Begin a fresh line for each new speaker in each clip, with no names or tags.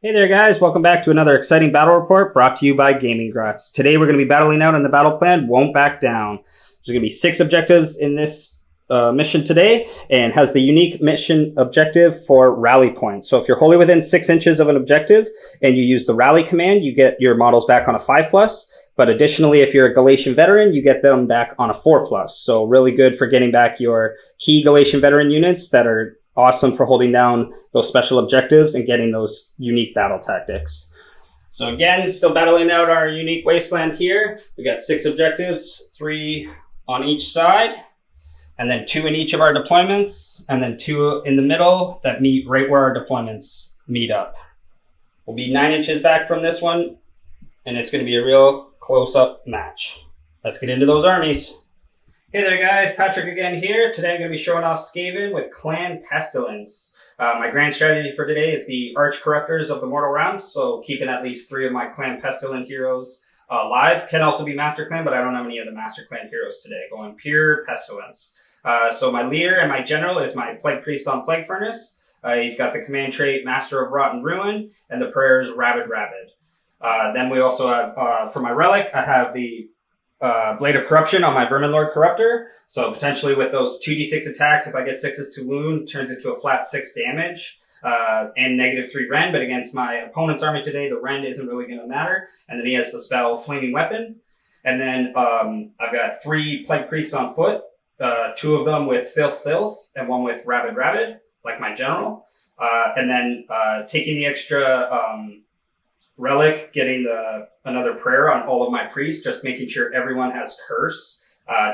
Hey there guys, welcome back to another exciting battle report brought to you by Gaming Grotz. Today we're going to be battling out in the battle plan Won't Back Down. There's going to be 6 objectives in this mission today, and has the unique mission objective for rally points. So if you're wholly within 6 inches of an objective and you use the rally command, you get your models back on a 5+, but additionally if you're a Galatian veteran, you get them back on a 4+. So really good for getting back your key Galatian veteran units that are awesome for holding down those special objectives and getting those unique battle tactics. So again, still battling out our unique wasteland here. We got 6 objectives, 3 on each side, and then 2 in each of our deployments, and then 2 in the middle that meet right where our deployments meet up. We'll be 9 inches back from this one, and it's going to be a real close-up match. Let's get into those armies. Hey there guys, Patrick again here. Today I'm going to be showing off Skaven with Clan Pestilence. My grand strategy for today is the Arch-corruptors of the Mortal Realms, so keeping at least 3 of my Clan Pestilence heroes alive. Can also be Master Clan, but I don't have any of the Master Clan heroes today. Going pure Pestilence. So my leader and my general is my Plague Priest on Plague Furnace. He's got the command trait Master of Rotten Ruin and the prayers Rabid. Then we also have, for my relic, I have the Blade of Corruption on my Verminlord Corruptor. So potentially with those 2d6 attacks, if I get 6s to wound, turns into a flat 6 damage and -3 rend. But against my opponent's army today, the rend isn't really going to matter. And then he has the spell Flaming Weapon. And then I've got 3 Plague Priests on foot, 2 of them with Filth, and 1 with Rabid, like my general. And then taking the extra relic, getting another prayer on all of my priests, just making sure everyone has curse,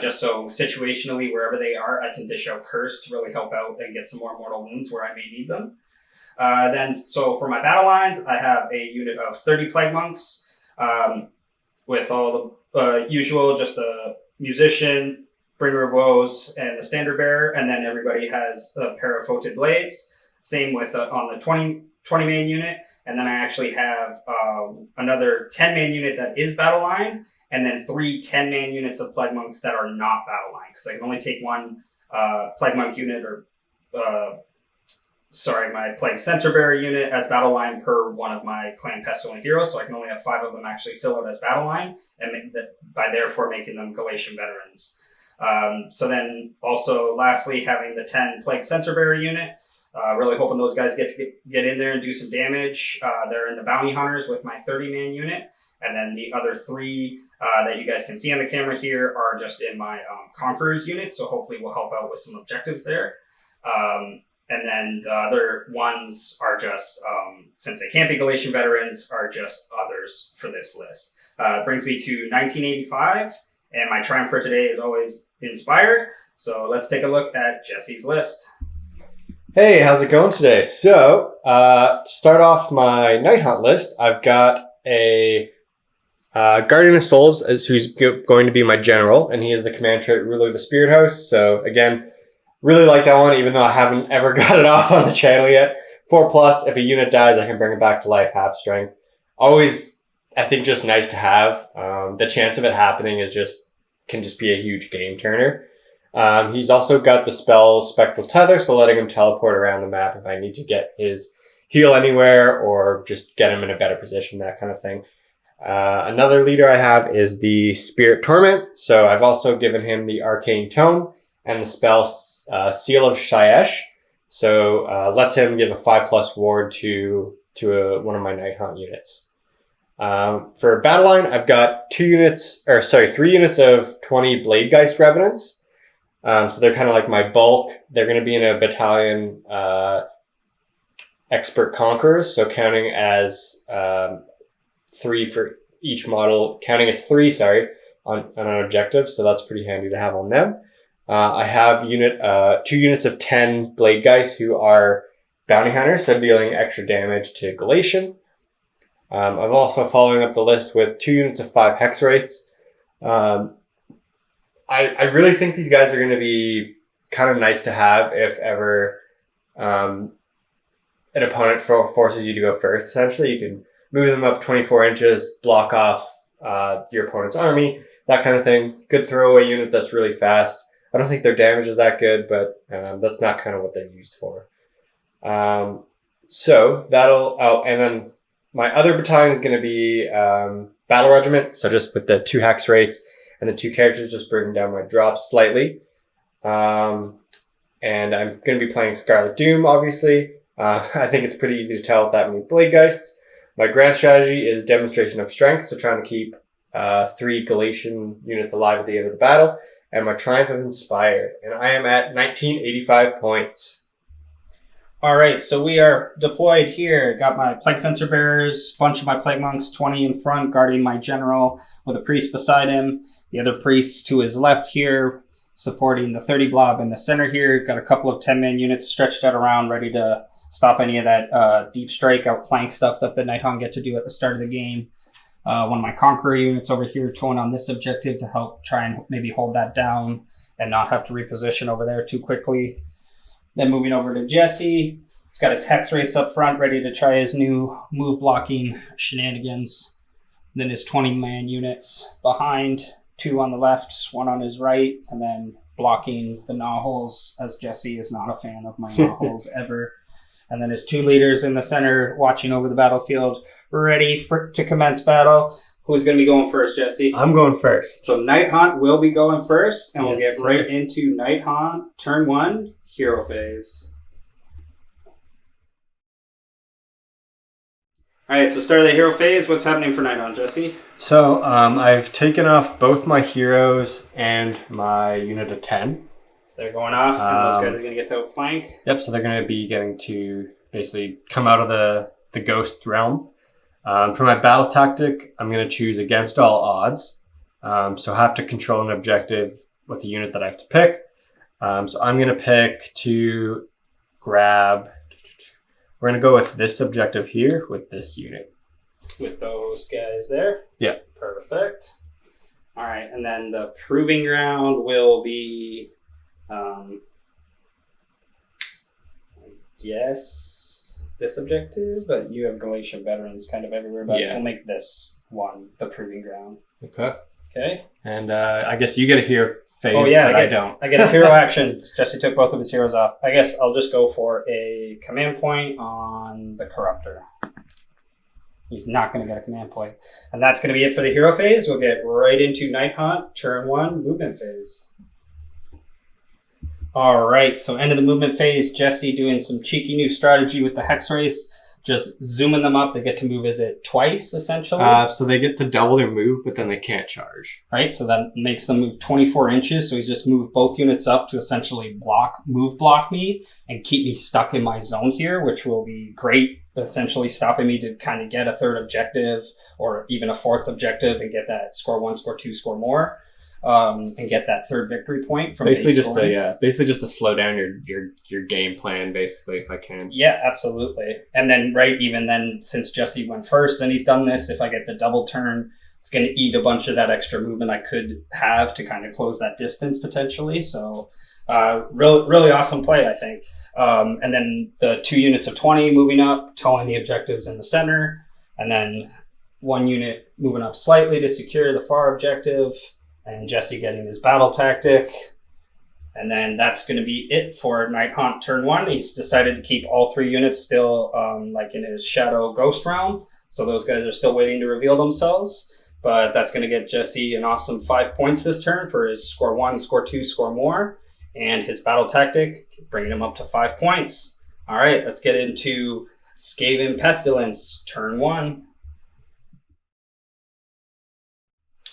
just so situationally wherever they are I can dish out curse to really help out and get some more mortal wounds where I may need them. Then so for my battle lines, I have a unit of 30 plague monks with all the usual, just the musician, bringer of woes, and the standard bearer, and then everybody has a pair of foated blades. Same with on the 20 main unit. And then I actually have another 10-man unit that is Battleline, and then 3 10-man units of Plague Monks that are not Battleline, because I can only take 1 Plague Monk unit or, my Plague Censor Bearer unit as Battleline per one of my Clan Pestilent heroes, so I can only have 5 of them actually fill out as Battleline, and by therefore making them Galatian veterans. So then also, lastly, having the 10 Plague Censor Bearer unit. Really hoping those guys get in there and do some damage. They're in the Bounty Hunters with my 30-man unit. And then the other 3 that you guys can see on the camera here are just in my Conquerors unit. So hopefully we'll help out with some objectives there. And then the other ones are just, since they can't be Galatian veterans, are just others for this list. Brings me to 1985. And my triumph for today is always inspired. So let's take a look at Jesse's list.
Hey, how's it going today? So, to start off my Nighthunt list, I've got a Guardian of Souls who's going to be my general, and he is the command trait Ruler of the Spirit House. So, again, really like that one, even though I haven't ever got it off on the channel yet. 4+, if a unit dies, I can bring it back to life, half strength. Always, I think, just nice to have. The chance of it happening can just be a huge game turner. He's also got the spell Spectral Tether, so letting him teleport around the map if I need to get his heal anywhere or just get him in a better position, that kind of thing. Another leader I have is the Spirit Torment, so I've also given him the Arcane Tome and the spell Seal of Shyish, so lets him give a 5+ ward to one of my Nighthaunt units. For Battleline, I've got 3 units of 20 Bladegheist Revenants. So they're kind of like my bulk. They're going to be in a battalion expert conquerors. So counting as 3 for each model, counting as 3, on an objective. So that's pretty handy to have on them. I have 2 units of 10 Bladegheist who are bounty hunters, so dealing extra damage to Galatian. I'm also following up the list with 2 units of 5 Hexwraiths. I really think these guys are going to be kind of nice to have if ever an opponent forces you to go first. Essentially, you can move them up 24 inches, block off your opponent's army, that kind of thing. Good throwaway unit that's really fast. I don't think their damage is that good, but that's not kind of what they're used for. So that'll, and then my other battalion is going to be Battle Regiment. So just with the 2 Hexwraiths and the 2 characters, just bringing down my drops slightly. And I'm going to be playing Scarlet Doom, obviously. I think it's pretty easy to tell with that many Bladegeists. My grand strategy is Demonstration of Strength, so trying to keep 3 Galatian units alive at the end of the battle. And my Triumph of Inspired. And I am at 1985 points.
All right, so we are deployed here. Got my Plague Sensor Bearers, bunch of my Plague Monks, 20 in front, guarding my general with a priest beside him. The other priest to his left here, supporting the 30 blob in the center here. Got a couple of 10-man units stretched out around, ready to stop any of that deep strike, outflank stuff that the Nighthaunt get to do at the start of the game. One of my Conqueror units over here towing on this objective to help try and maybe hold that down and not have to reposition over there too quickly. Then moving over to Jesse. He's got his Hexwraiths up front, ready to try his new move blocking shenanigans. Then his 20-man units behind, 2 on the left, 1 on his right, and then blocking the Gnawholes, as Jesse is not a fan of my Gnawholes ever. And then his 2 leaders in the center, watching over the battlefield, ready to commence battle. Who's going to be going first, Jesse?
I'm going first.
So Nighthaunt will be going first, and we'll
Yes,
get right into Nighthaunt Turn One, Hero Phase. All right, so start of the hero phase. What's happening for Nighthaunt, Jesse?
So I've taken off both my heroes and my unit of 10.
So they're going off, and those guys are going to get to outflank.
Yep, so they're going to be getting to basically come out of the ghost realm. For my battle tactic, I'm going to choose against all odds. So I have to control an objective with the unit that I have to pick. So I'm going to pick to grab... We're going to go with this objective here with this unit.
With those guys there?
Yeah.
Perfect. All right, and then the proving ground will be... yes, this objective, but you have Galatian veterans kind of everywhere, but
Yeah.
we'll make this one the proving ground.
Okay.
Okay.
And I guess you get a hero phase,
Oh yeah,
but I don't.
I get a hero action. Jesse took both of his heroes off. I guess I'll just go for a command point on the Corruptor. He's not going to get a command point. And that's going to be it for the hero phase. We'll get right into Nighthaunt Turn One, movement phase. All right, so end of the movement phase. Jesse doing some cheeky new strategy with the Hexwraiths. Just zooming them up. They get to move, is it twice, essentially?
So they get to double their move, but then they can't charge.
Right, so that makes them move 24 inches. So he's just moved both units up to essentially move block me and keep me stuck in my zone here, which will be great, essentially stopping me to kind of get a third objective or even a fourth objective and get that score 1, score 2, score more. And get that third victory point from
basically
base
just
scoring.
to slow down your game plan, basically, if I can.
Yeah, absolutely. And then even then, since Jesse went first and he's done this, if I get the double turn, it's going to eat a bunch of that extra movement I could have to kind of close that distance potentially. So really awesome play, I think. And then the 2 units of 20 moving up, towing the objectives in the center, and then 1 unit moving up slightly to secure the far objective. And Jesse getting his battle tactic. And then that's going to be it for Nighthaunt Turn One. He's decided to keep all 3 units still in his Shadow Ghost realm. So those guys are still waiting to reveal themselves. But that's going to get Jesse an awesome 5 points this turn for his score 1, score 2, score more. And his battle tactic, bringing him up to 5 points. All right, let's get into Skaven Pestilence Turn 1.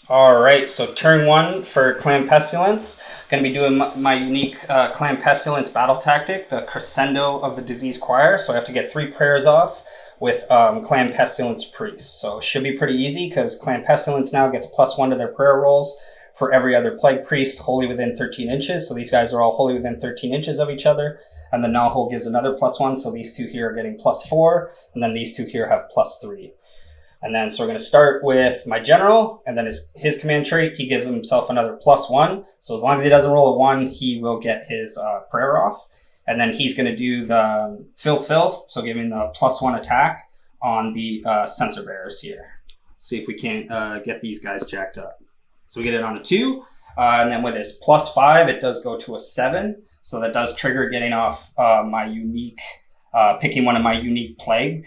All right, so turn 1 for Clan Pestilence. Going to be doing my unique Clan Pestilence battle tactic, the Crescendo of the Disease Choir. So I have to get 3 prayers off with Clan Pestilence Priest. So it should be pretty easy because Clan Pestilence now gets +1 to their prayer rolls for every other Plague Priest wholly within 13 inches. So these guys are all wholly within 13 inches of each other. And the Gnawhole gives another +1, so these 2 here are getting +4. And then these 2 here have +3. And then, so we're going to start with my general, and then his command trait, he gives himself another +1. So as long as he doesn't roll a 1, he will get his prayer off. And then he's going to do the Filth, so giving the +1 attack on the sensor bearers here. See if we can't get these guys jacked up. So we get it on a 2, and then with his +5, it does go to a 7. So that does trigger getting off my unique, picking one of my unique plague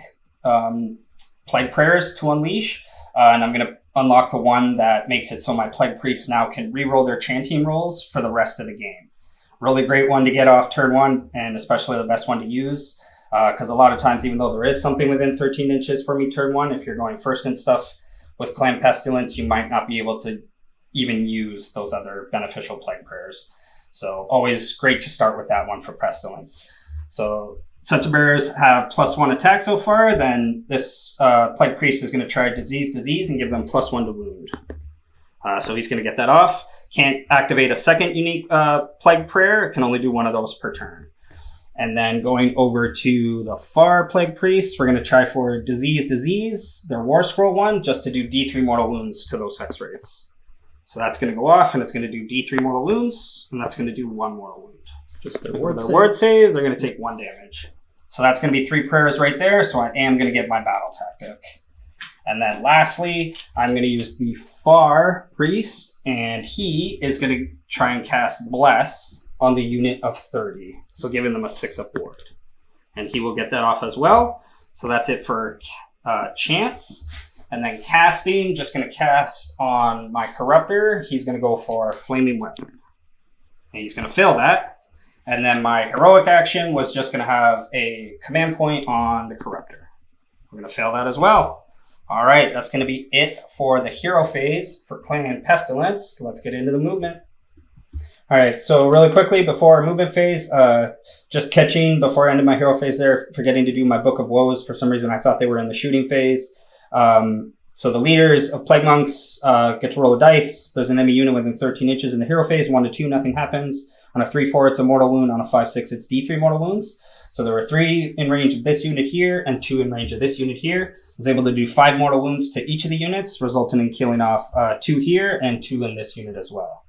Plague Prayers to unleash, and I'm going to unlock the one that makes it so my Plague Priests now can reroll their chanting rolls for the rest of the game. Really great one to get off turn 1, and especially the best one to use, because a lot of times, even though there is something within 13 inches for me turn 1, if you're going first and stuff with Clan Pestilence, you might not be able to even use those other beneficial Plague Prayers. So always great to start with that one for Pestilence. So Censer Bearers have +1 attack so far, then this Plague Priest is going to try Disease, and give them +1 to wound. So he's going to get that off. Can't activate a second unique Plague Prayer. It can only do one of those per turn. And then going over to the far Plague Priests, we're going to try for Disease, their War Scroll one, just to do D3 mortal wounds to those Hexwraiths. So that's going to go off, and it's going to do D3 mortal wounds, and that's going to do 1 mortal wound.
Just their
word save, they're going to take 1 damage. So that's going to be 3 prayers right there, so I am going to get my battle tactic. And then lastly, I'm going to use the Far Priest, and he is going to try and cast Bless on the unit of 30. So giving them a 6-up ward. And he will get that off as well. So that's it for chance. And then casting, just going to cast on my Corruptor. He's going to go for Flaming Weapon. And he's going to fail that. And then my heroic action was just going to have a command point on the Corruptor. We're going to fail that as well. All right, that's going to be it for the hero phase for Clan Pestilence. Let's get into the movement. All right, so really quickly before our movement phase, just catching before I ended my hero phase there, forgetting to do my Book of Woes. For some reason, I thought they were in the shooting phase. So the leaders of Plague Monks get to roll a dice. There's an enemy unit within 13 inches in the hero phase. 1 to 2, nothing happens. On a 3-4, it's a mortal wound. On a 5-6, it's D3 mortal wounds. So there were 3 in range of this unit here and 2 in range of this unit here. I was able to do 5 mortal wounds to each of the units, resulting in killing off 2 here and 2 in this unit as well.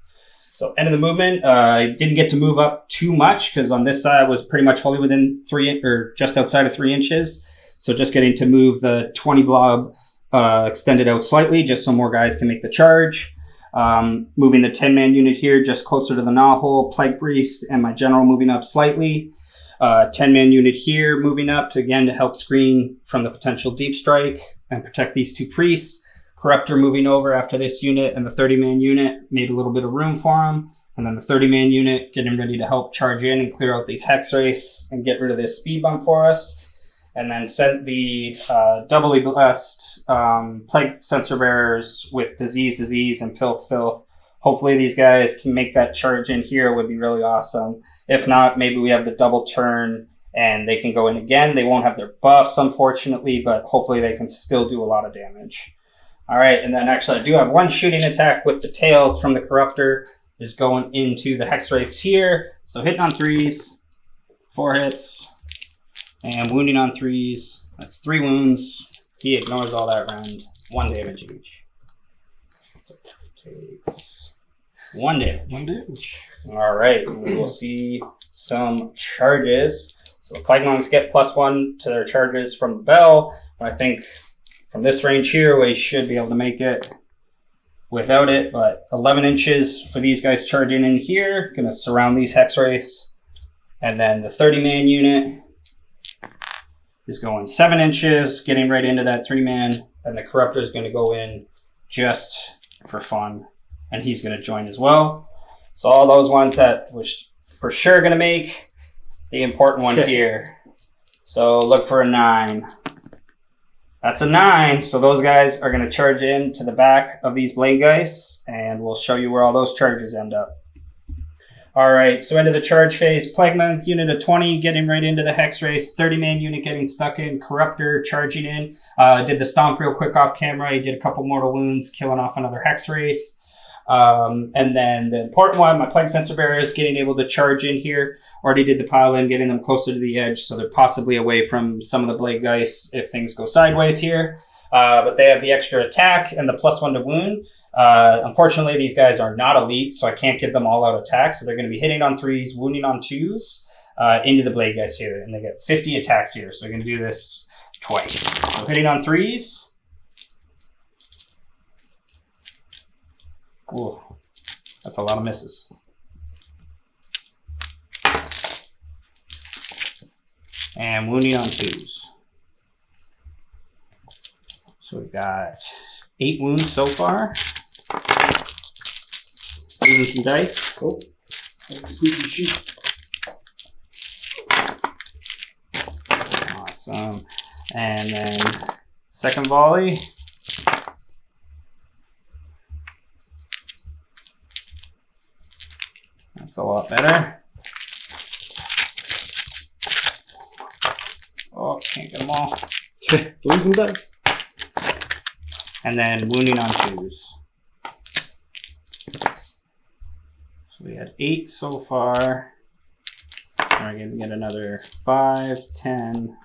So end of the movement, I didn't get to move up too much because on this side I was pretty much wholly within 3 or just outside of 3 inches. So just getting to move the 20 blob extended out slightly just so more guys can make the charge. Moving the 10-man unit here just closer to the Gnawhole, Plague Priest, and my general moving up slightly. 10-man unit here moving up to help screen from the potential deep strike and protect these 2 priests. Corruptor moving over after this unit, and the 30-man unit made a little bit of room for him. And then the 30-man unit getting ready to help charge in and clear out these Hexwraiths and get rid of this speed bump for us. And then sent the doubly blessed Plague Censer Bearers with Disease, and Filth. Hopefully these guys can make that charge in here. It would be really awesome. If not, maybe we have the double turn and they can go in again. They won't have their buffs, unfortunately, but hopefully they can still do a lot of damage. All right, and then actually I do have 1 shooting attack with the tails from the Corruptor is going into the Hexwraiths here. So hitting on 3s, 4 hits, and wounding on 3s. That's 3 wounds. He ignores all that rend. 1 damage each. So it takes 1 damage.
1 damage.
All right, we will see some charges. So the Plague Monks get +1 to their charges from the bell. I think from this range here, we should be able to make it without it, but 11 inches for these guys charging in here. Going to surround these Hexwraiths. And then the 30-man unit is going 7 inches, getting right into that 3-man. And the Corruptor is going to go in just for fun, and he's going to join as well. So all those ones that we're for sure going to make the important one here. So look for a 9. That's a 9, so those guys are going to charge in to the back of these Bladegeists, and we'll show you where all those charges end up. All right, so into the charge phase, Plague Monk unit of 20 getting right into the Hexwraiths, 30-man unit getting stuck in, Corruptor charging in. Did the stomp real quick off camera. He did a couple mortal wounds, killing off another Hexwraith. And then the important one, my Plague Censer Bearers getting able to charge in here. Already did the pile in, getting them closer to the edge, so they're possibly away from some of the Bladegeists if things go sideways here. But they have the extra attack and the +1 to wound. Unfortunately, these guys are not elite, so I can't give them all-out attack. So they're going to be hitting on 3s, wounding on 2s into the Bladegeists here. And they get 50 attacks here, so they're going to do this twice. So hitting on 3s. Ooh, that's a lot of misses. And wounding on 2s. So we've got 8 wounds so far. Using some dice.
Oh, squeaky sheet.
Awesome. And then second volley. That's a lot better. Oh, can't get them all.
Losing dice.
And then wounding on 2s. So we had 8 so far. We're going to get another 5, 10,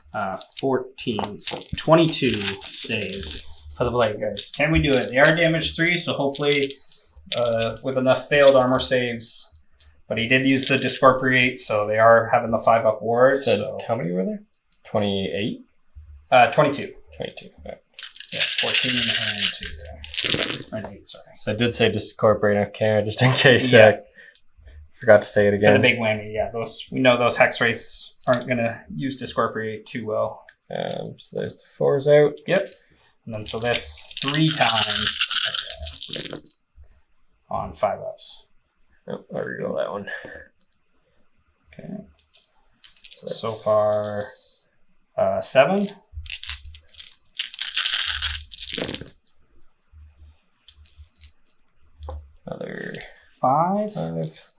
14. So 22 saves for the Bladegheist. Can we do it? They are damage 3, so hopefully with enough failed armor saves. But he did use the Discorporate, so they are having the 5-up wards.
So how many were there? 28?
22.
22. Right.
Yeah, 14 and 2. And 8, sorry.
So I did say Discorporate on camera just in case.
Yeah.
Forgot to say it again.
For the big whammy, yeah. We know those Hexwraiths aren't going to use Discorporate too well.
So there's the 4s out.
Yep. And then so this 3 times on 5-ups.
Oh, I'll reroll that one.
Okay. So far, 7.
Another
5.
5.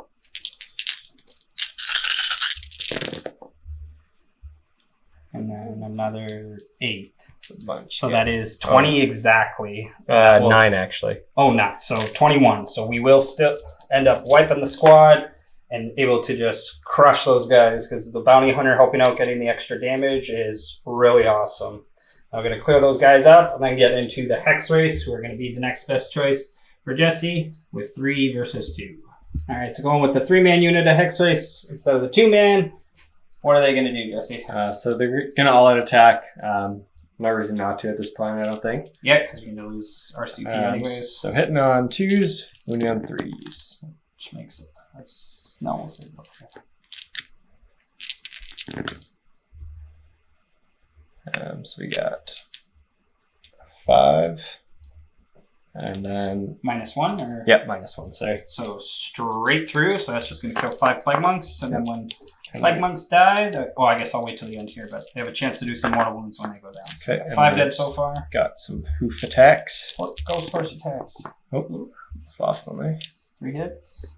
And then another 8.
A bunch.
So that is 20 exactly.
9 actually.
Oh, 9. So 21. So we will still end up wiping the squad and able to just crush those guys because the bounty hunter helping out getting the extra damage is really awesome. I'm going to clear those guys up and then get into the Hexwraiths, who are going to be the next best choice for Jesse with 3 versus 2. All right, so going with the 3-man unit of Hexwraiths instead of the 2-man. What are they going to do, Jesse?
So they're going to all-out attack. No reason not to at this point, I don't think.
Yeah, because we're going to lose our CP anyways.
So hitting on 2s, wounding on 3s.
Which makes it nice. No, we'll see.
So we got 5. And then...
-1? Or?
Yep, -1, sorry.
So straight through, so that's just going to kill 5 Plague Monks. And then when Plague Monks die, I guess I'll wait till the end here, but they have a chance to do some mortal wounds when they go down. So
okay.
5 dead so far.
Got some hoof attacks.
What goes first attacks?
Oh, it's lost on there.
3 hits.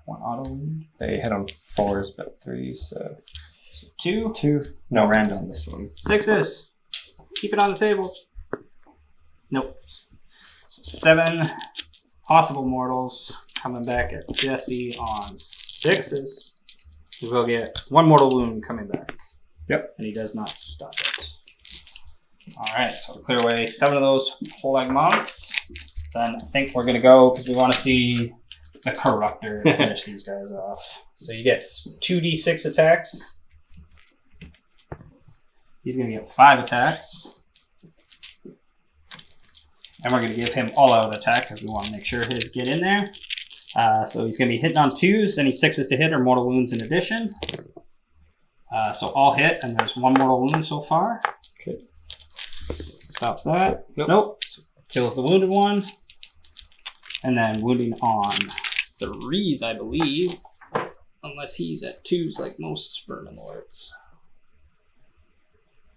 1 auto wound.
They hit on 4s, but 3s, so...
2.
2. No, random on this one.
6s. Keep it on the table. Nope. So 7 possible mortals coming back at Jesse on 6s. We will get 1 mortal wound coming back.
Yep.
And he does not stop it. Alright, so we'll clear away 7 of those Plague Monks. Then I think we're going to go, because we want to see the Corruptor finish these guys off. So you get 2d6 attacks. He's going to get 5 attacks. And we're going to give him all-out attack because we want to make sure his get in there. So he's going to be hitting on 2s. Any 6s to hit or mortal wounds in addition. So all hit, and there's 1 mortal wound so far.
Okay.
Stops that.
Nope.
So kills the wounded one. And then wounding on 3s, I believe. Unless he's at 2s like most Verminlords.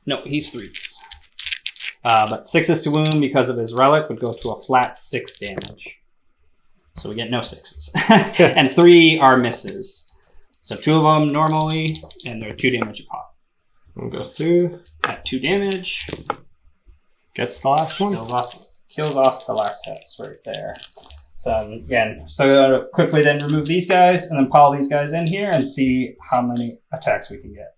No, he's 3s. But 6s to wound because of his relic would go to a flat 6 damage. So we get no 6s. And 3 are misses. So 2 of them normally, and they're 2 damage a pop.
One goes through.
At 2 damage.
Gets the last one.
Kills off the last hex right there. So again, so quickly then remove these guys and then pile these guys in here and see how many attacks we can get.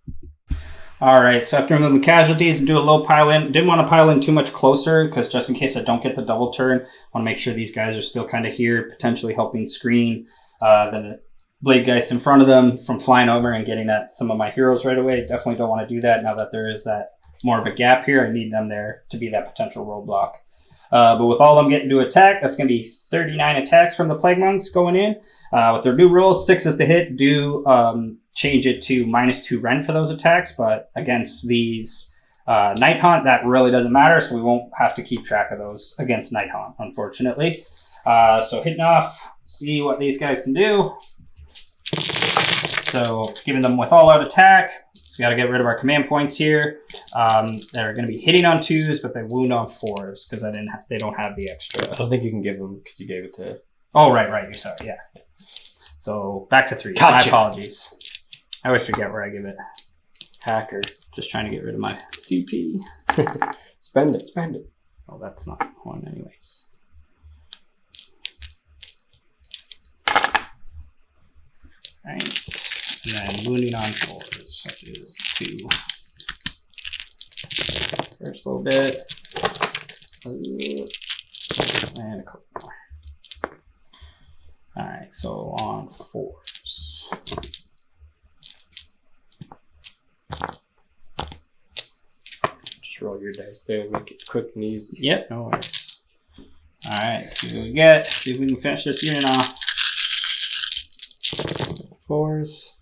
Alright, so after removing casualties and do a low pile in, didn't want to pile in too much closer because just in case I don't get the double turn, I want to make sure these guys are still kind of here, potentially helping screen the Bladegheist in front of them from flying over and getting at some of my heroes right away. Definitely don't want to do that now that there is that more of a gap here. I need them there to be that potential roadblock. But with all of them getting to attack, that's going to be 39 attacks from the Plague Monks going in. With their new rules, 6s to hit do change it to -2 rend for those attacks, but against these Nighthaunt, that really doesn't matter, so we won't have to keep track of those against Nighthaunt, unfortunately. So hitting off, see what these guys can do. So giving them with all-out attack. So we got to get rid of our command points here. They're going to be hitting on 2s, but they wound on 4s because they don't have the extra.
I don't think you can give them because you gave it to...
Oh, right. You're sorry. Yeah. So back to 3.
Gotcha.
My apologies. I always forget where I give it.
Hacker.
Just trying to get rid of my CP.
Spend it.
Oh, that's not one anyways. Right. And then wounding on 4s, which is 2. First little bit. And a couple more. Alright, so on 4s.
Just roll your dice there and make it quick and easy.
Yep, no worries. Alright, see what we get. See if we can finish this unit off.
4s.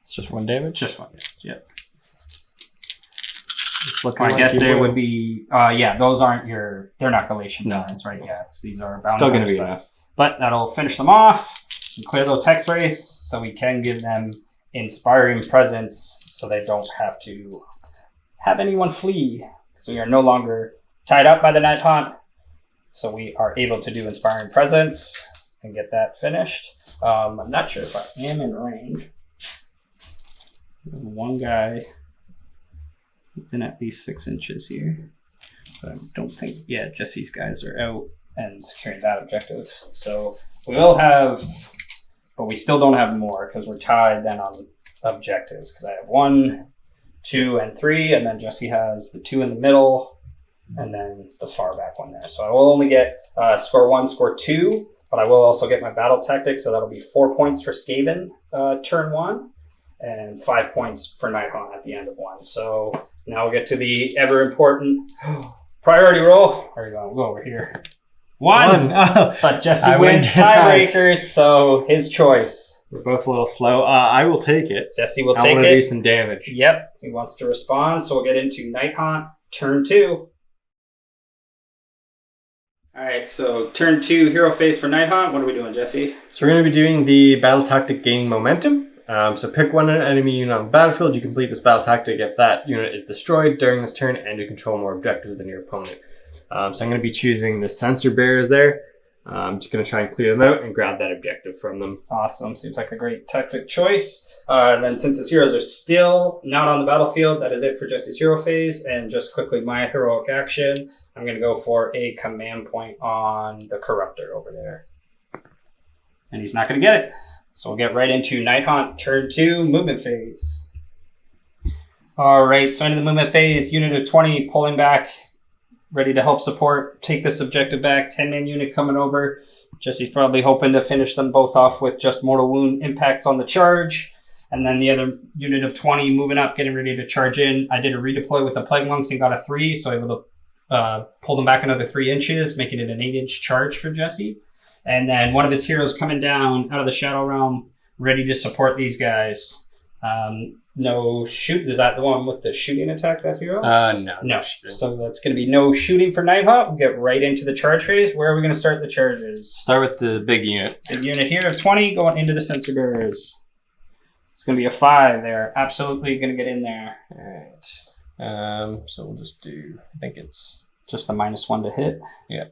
It's just 1 damage?
Just 1 damage, yep.
Looking
I guess they would be, yeah, those aren't they're not Galatian Talons, right? Yeah, these are bound.
Still going to be enough.
But that'll finish them off and clear those Hexwraiths so we can give them inspiring presence so they don't have to have anyone flee. So we are no longer tied up by the Nighthaunt. So we are able to do inspiring presence and get that finished. I'm not sure if I am in range. There's one guy within at least 6 inches here. But I don't think, yeah, just these guys are out and securing that objective. So we will have, but we still don't have more because we're tied then on objectives. Because I have 1, 2, and 3, and then Jesse has the 2 in the middle, and then the far back one there. So I will only get score 1, score 2, but I will also get my battle tactics. So that'll be 4 points for Skaven turn 1, and 5 points for Nighthaunt at the end of 1. So now we'll get to the ever important priority roll. Where are you going? We'll go over here. 1. Oh, but Jesse wins tiebreakers, so his choice.
We're both a little slow. I will take it.
Jesse will take
I want
it.
to do some damage.
Yep, he wants to respond, so we'll get into Nighthaunt turn 2. All right, so turn 2 hero phase for Nighthaunt. What are we doing, Jesse?
So we're going to be doing the battle tactic gain momentum. So pick one enemy unit on the battlefield. You complete this battle tactic if that unit is destroyed during this turn and you control more objectives than your opponent. So I'm going to be choosing the sensor bearers there. I'm just going to try and clear them out and grab that objective from them.
Awesome. Seems like a great tactic choice. And then since his heroes are still not on the battlefield, that is it for Jesse's hero phase. And just quickly, my heroic action, I'm going to go for a command point on the Corruptor over there. And he's not going to get it. So we'll get right into Nighthaunt Turn 2 movement phase. All right, so into the movement phase, unit of 20 pulling back, ready to help support, take this objective back, 10-man unit coming over. Jesse's probably hoping to finish them both off with just mortal wound impacts on the charge. And then the other unit of 20 moving up, getting ready to charge in. I did a redeploy with the Plague Monks and got a 3, so I was able to pull them back another 3 inches, making it an 8-inch charge for Jesse. And then one of his heroes coming down out of the Shadow Realm, ready to support these guys. No shoot. Is that the one with the shooting attack, that hero?
No.
No. So that's going to be no shooting for Nighthaunt. We'll get right into the charge phase. Where are we going to start the charges?
Start with the big unit.
Big unit here of 20 going into the sensor bearers. It's going to be a 5 there. Absolutely going to get in there.
All right. So we'll just do, I think it's
just the -1 to hit.
Yeah.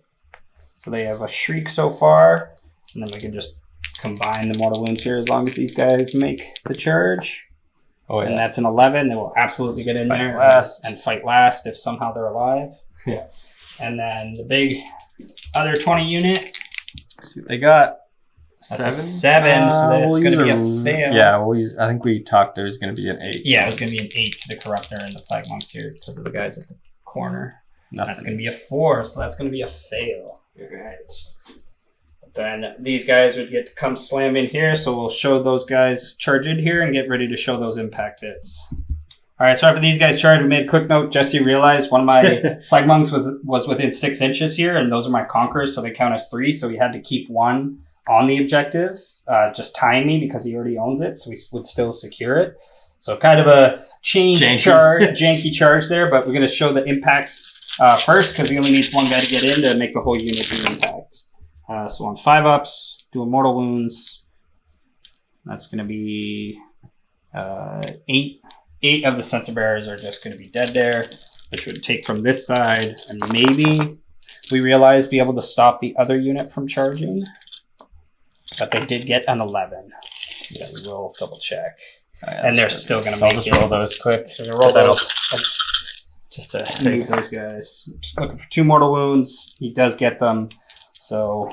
So they have a Shriek so far. And then we can just combine the mortal wounds here as long as these guys make the charge.
Oh, yeah.
And that's an 11. They will absolutely get in there and fight last if somehow they're alive.
Yeah.
And then the big other 20 unit.
Let's see what they got.
That's 7. So that's going to be a fail.
Yeah, we'll use. I think we talked there was going to be an 8.
Yeah, it was going to be an 8 to the Corruptor and the Plague Monks here because of the guys at the corner.
Nothing.
That's going to be a 4. So that's going to be a fail. Right. Then these guys would get to come slam in here, so we'll show those guys charge in here and get ready to show those impact hits. All right, so after these guys charge, we made a quick note. Jesse realized one of my Flag Monks was within 6 inches here, and those are my Conquerors, so they count as 3, so he had to keep 1 on the objective, just tying me because he already owns it, so we would still secure it. So kind of a janky charge there, but we're going to show the impacts first because he only needs one guy to get in to make the whole unit do impact. So on 5-ups, doing mortal wounds. That's going to be 8. 8 of the sensor bearers are just going to be dead there, which would take from this side, and maybe we realize be able to stop the other unit from charging. But they did get an 11. So we will double check. Oh, yeah, and they're still going to make it. I'll just roll those quick. So we're going to roll those. Just to move those guys. Looking for 2 mortal wounds. He does get them. So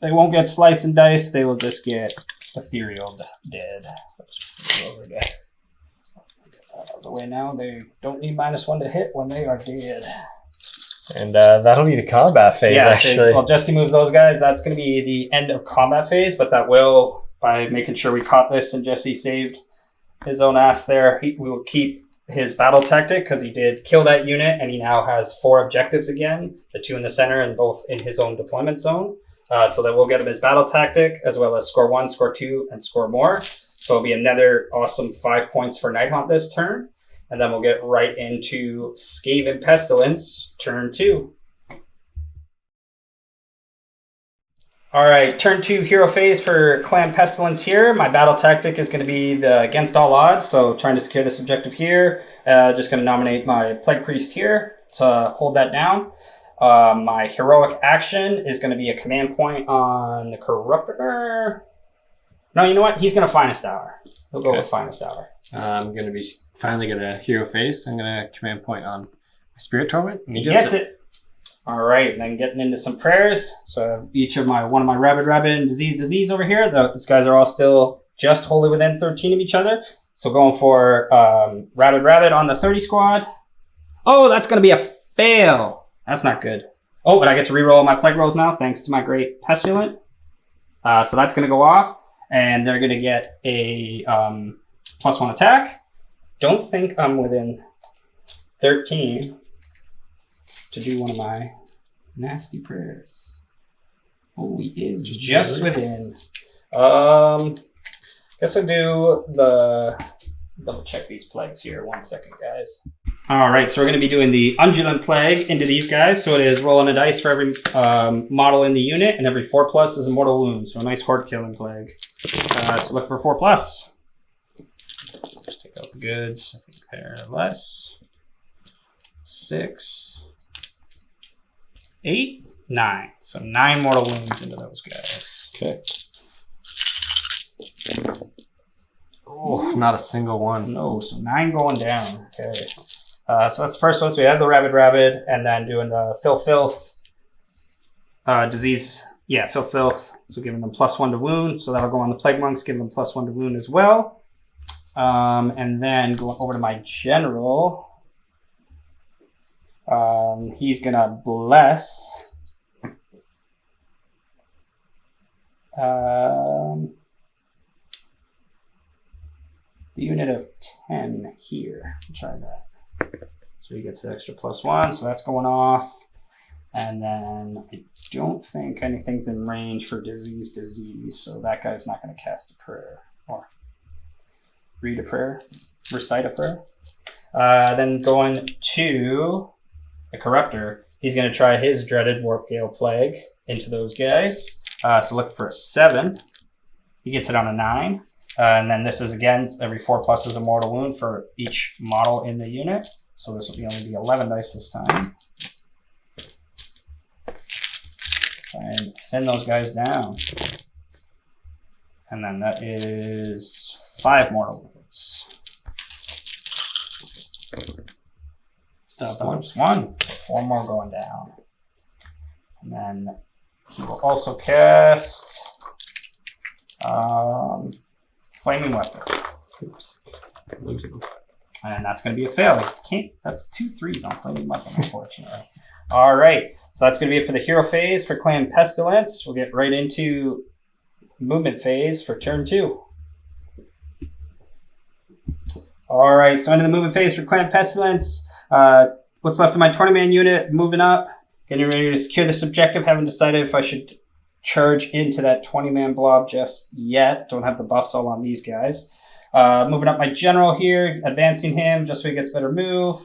they won't get slice and dice. They will just get ethereal dead. Over there. Out of the way now. They don't need -1 to hit when they are dead.
And that'll be the combat phase, actually.
Well, Jesse moves those guys. That's going to be the end of combat phase, but that will, by making sure we caught this and Jesse saved his own ass there, we will keep his battle tactic because he did kill that unit, and he now has 4 objectives again, the 2 in the center and both in his own deployment zone. So that we'll get him his battle tactic, as well as score 1, score 2, and score more. So it'll be another awesome 5 points for Nighthaunt this turn. And then we'll get right into Skaven Pestilence, turn 2. All right, turn 2 hero phase for Clan Pestilence here. My battle tactic is going to be the against all odds, so trying to secure this objective here. Just going to nominate my Plague Priest here to hold that down. My heroic action is going to be a command point on the Corruptor. No, you know what? He's going to Finest Hour. He'll go with Finest Hour.
I'm going to be finally get a hero phase. I'm going to command point on Spirit Torment.
He gets it. All right, and then getting into some prayers. So each of one of my Rabid and Disease over here. These guys are all still just wholly within 13 of each other. So going for Rabid on the 30 squad. Oh, that's going to be a fail. That's not good. Oh, but I get to reroll my plague rolls now, thanks to my great Pestilent. So that's going to go off, and they're going to get a +1 attack. Don't think I'm within 13 to do one of my nasty prayers. Oh, he is just within. Guess I'll do the double check these plagues here. 1 second, guys. All right, so we're going to be doing the Undulant Plague into these guys. So it is rolling a dice for every model in the unit, and every 4+ is a mortal wound. So a nice horde killing plague. So look for 4+. Just take out the goods. I think they're less. 6, 8, 9. So 9 mortal wounds into those guys.
Okay. Oh, not a single one.
No, so 9 going down. Okay. So that's the first one. So we have the Rabid, and then doing the Filth, Disease. Yeah, Filth. So giving them +1 to wound. So that'll go on the Plague Monks, giving them +1 to wound as well. And then going over to my General. He's going to bless. The unit of 10 here. Try that. So he gets the extra +1, so that's going off. And then I don't think anything's in range for disease, so that guy's not going to cast a prayer or read a prayer, recite a prayer. Then going to the Corruptor, he's going to try his dreaded Warp Gale Plague into those guys. So look for a 7. He gets it on a 9. And then this is, again, every 4+ is a mortal wound for each model in the unit. So this will only be 11 dice this time. Try and thin those guys down. And then that is 5 mortal wounds. Stops 1. So 4 more going down. And then he will also cast Flaming Weapon. Oops. And that's going to be a fail. That's 2 3s on Flaming Weapon, unfortunately. All right. So that's going to be it for the hero phase for Clan Pestilence. We'll get right into movement phase for turn 2. All right. So into the movement phase for Clan Pestilence. What's left of my 20-man unit moving up. Getting ready to secure this objective. Haven't decided if I should charge into that 20-man blob just yet. Don't have the buffs all on these guys. Moving up my general here, advancing him just so he gets better move.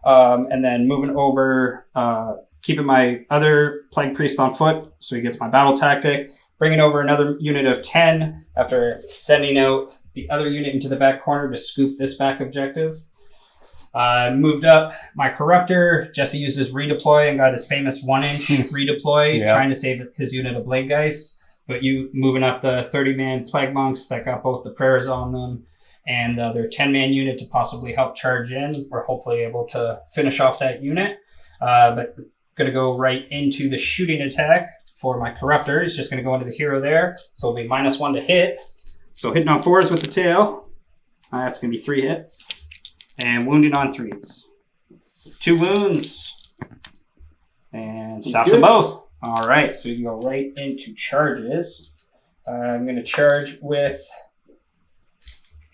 And then moving over, keeping my other Plague Priest on foot so he gets my battle tactic. Bringing over another unit of 10 after sending out the other unit into the back corner to scoop this back objective. Moved up my Corruptor. Jesse used his redeploy and got his famous 1-inch redeploy, trying to save his unit of Bladegheist. But you moving up the 30-man Plague Monks that got both the prayers on them and the other 10-man unit to possibly help charge in. We're hopefully able to finish off that unit. But going to go right into the shooting attack for my Corruptor. He's just going to go into the hero there. So it'll be -1 to hit. So hitting on 4s with the tail. That's going to be 3 hits. And wounding on 3s. So 2 wounds. And stops them both. All right, so we can go right into charges. I'm going to charge with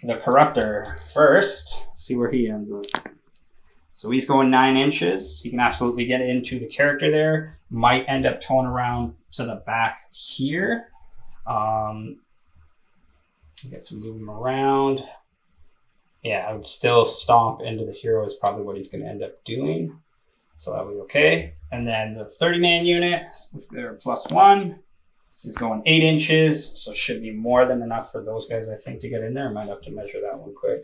the Corruptor first. See where he ends up. So he's going 9 inches. He can absolutely get into the character there. Might end up towing around to the back here. I guess we move him around. Yeah, I would still stomp into the hero is probably what he's going to end up doing. So that'll be okay. And then the 30-man unit with their +1 is going 8 inches. So it should be more than enough for those guys, I think, to get in there. I might have to measure that one quick.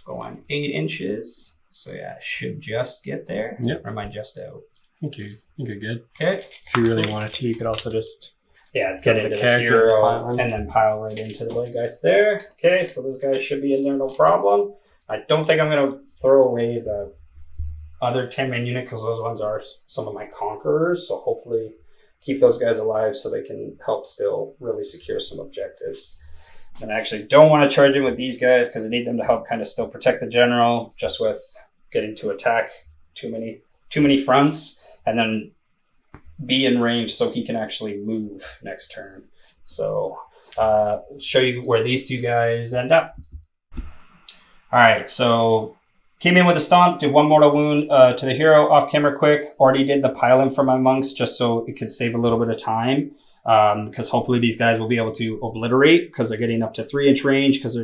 Going 8 inches. So yeah, I should just get there.
Yep.
Or am I just out?
I think you're good.
Okay.
If you really want to, you could also just
get into the hero and then pile right into the Bladegheist there. Okay, so those guys should be in there no problem. I don't think I'm going to throw away the other 10-man unit because those ones are some of my conquerors. So hopefully keep those guys alive so they can help still really secure some objectives. And I actually don't want to charge in with these guys because I need them to help kind of still protect the general just with getting to attack too many fronts and then be in range so he can actually move next turn. So show you where these 2 guys end up. All right, so came in with a stomp, did 1 mortal wound to the hero off camera quick. Already did the pile-in for my monks just so it could save a little bit of time. Because hopefully these guys will be able to obliterate because they're getting up to 3-inch range because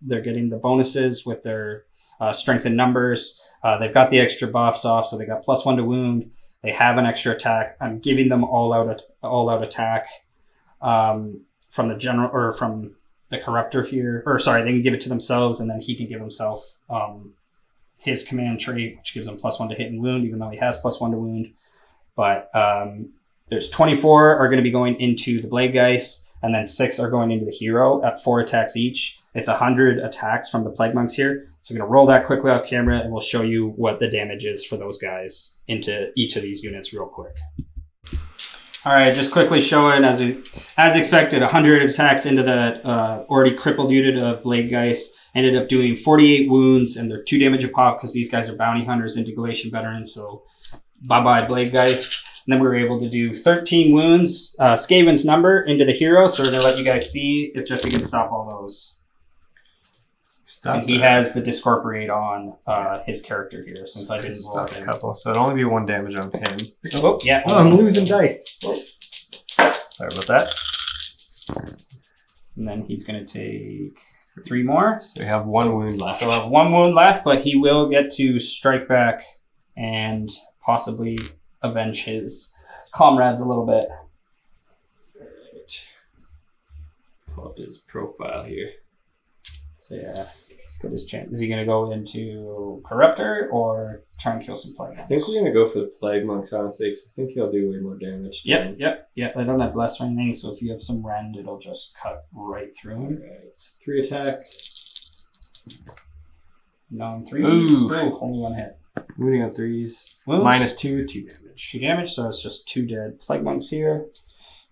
they're getting the bonuses with their strength in numbers. They've got the extra buffs off, so they got +1 to wound. They have an extra attack. I'm giving them all out attack from the general or from the Corruptor here. Or sorry, they can give it to themselves, and then he can give himself his command trait, which gives him +1 to hit and wound, even though he has +1 to wound. But there's 24 are going to be going into the Bladegheist, and then 6 are going into the hero at 4 attacks each. It's 100 attacks from the Plague Monks here. So I'm going to roll that quickly off camera, and we'll show you what the damage is for those guys into each of these units real quick. All right, just quickly showing, as expected, 100 attacks into the already crippled unit of Bladegheist. Ended up doing 48 wounds, and they're 2 damage a pop because these guys are bounty hunters, integration veterans. So bye-bye Bladegheist. And then we were able to do 13 wounds, Skaven's number, into the hero. So we're going to let you guys see if Jesse can stop all those. He has the Discorporate on his character here, since I didn't roll
a couple. So it'll only be 1 damage on him.
Oh, yeah.
Oh, I'm losing dice. Oh. Sorry about that.
And then he's going to take 3 more.
So we have 1 wound left.
So we'll have 1 wound left, but he will get to strike back and possibly avenge his comrades a little bit.
Right. Pull up his profile here.
So yeah, he's got his chance. Is he going to go into Corruptor or try and kill some Plague Monks?
I think we're going to go for the Plague Monks, honestly, because I think he'll do way more damage.
Yep. They don't have Bless or anything, so if you have some Rend, it'll just cut right through him.
Alright, so 3 attacks.
Non 3s. Ooh, only 1 hit.
Wounding on 3s.
Wounds?
-2, 2 damage.
2 damage, so it's just 2 dead Plague Monks here.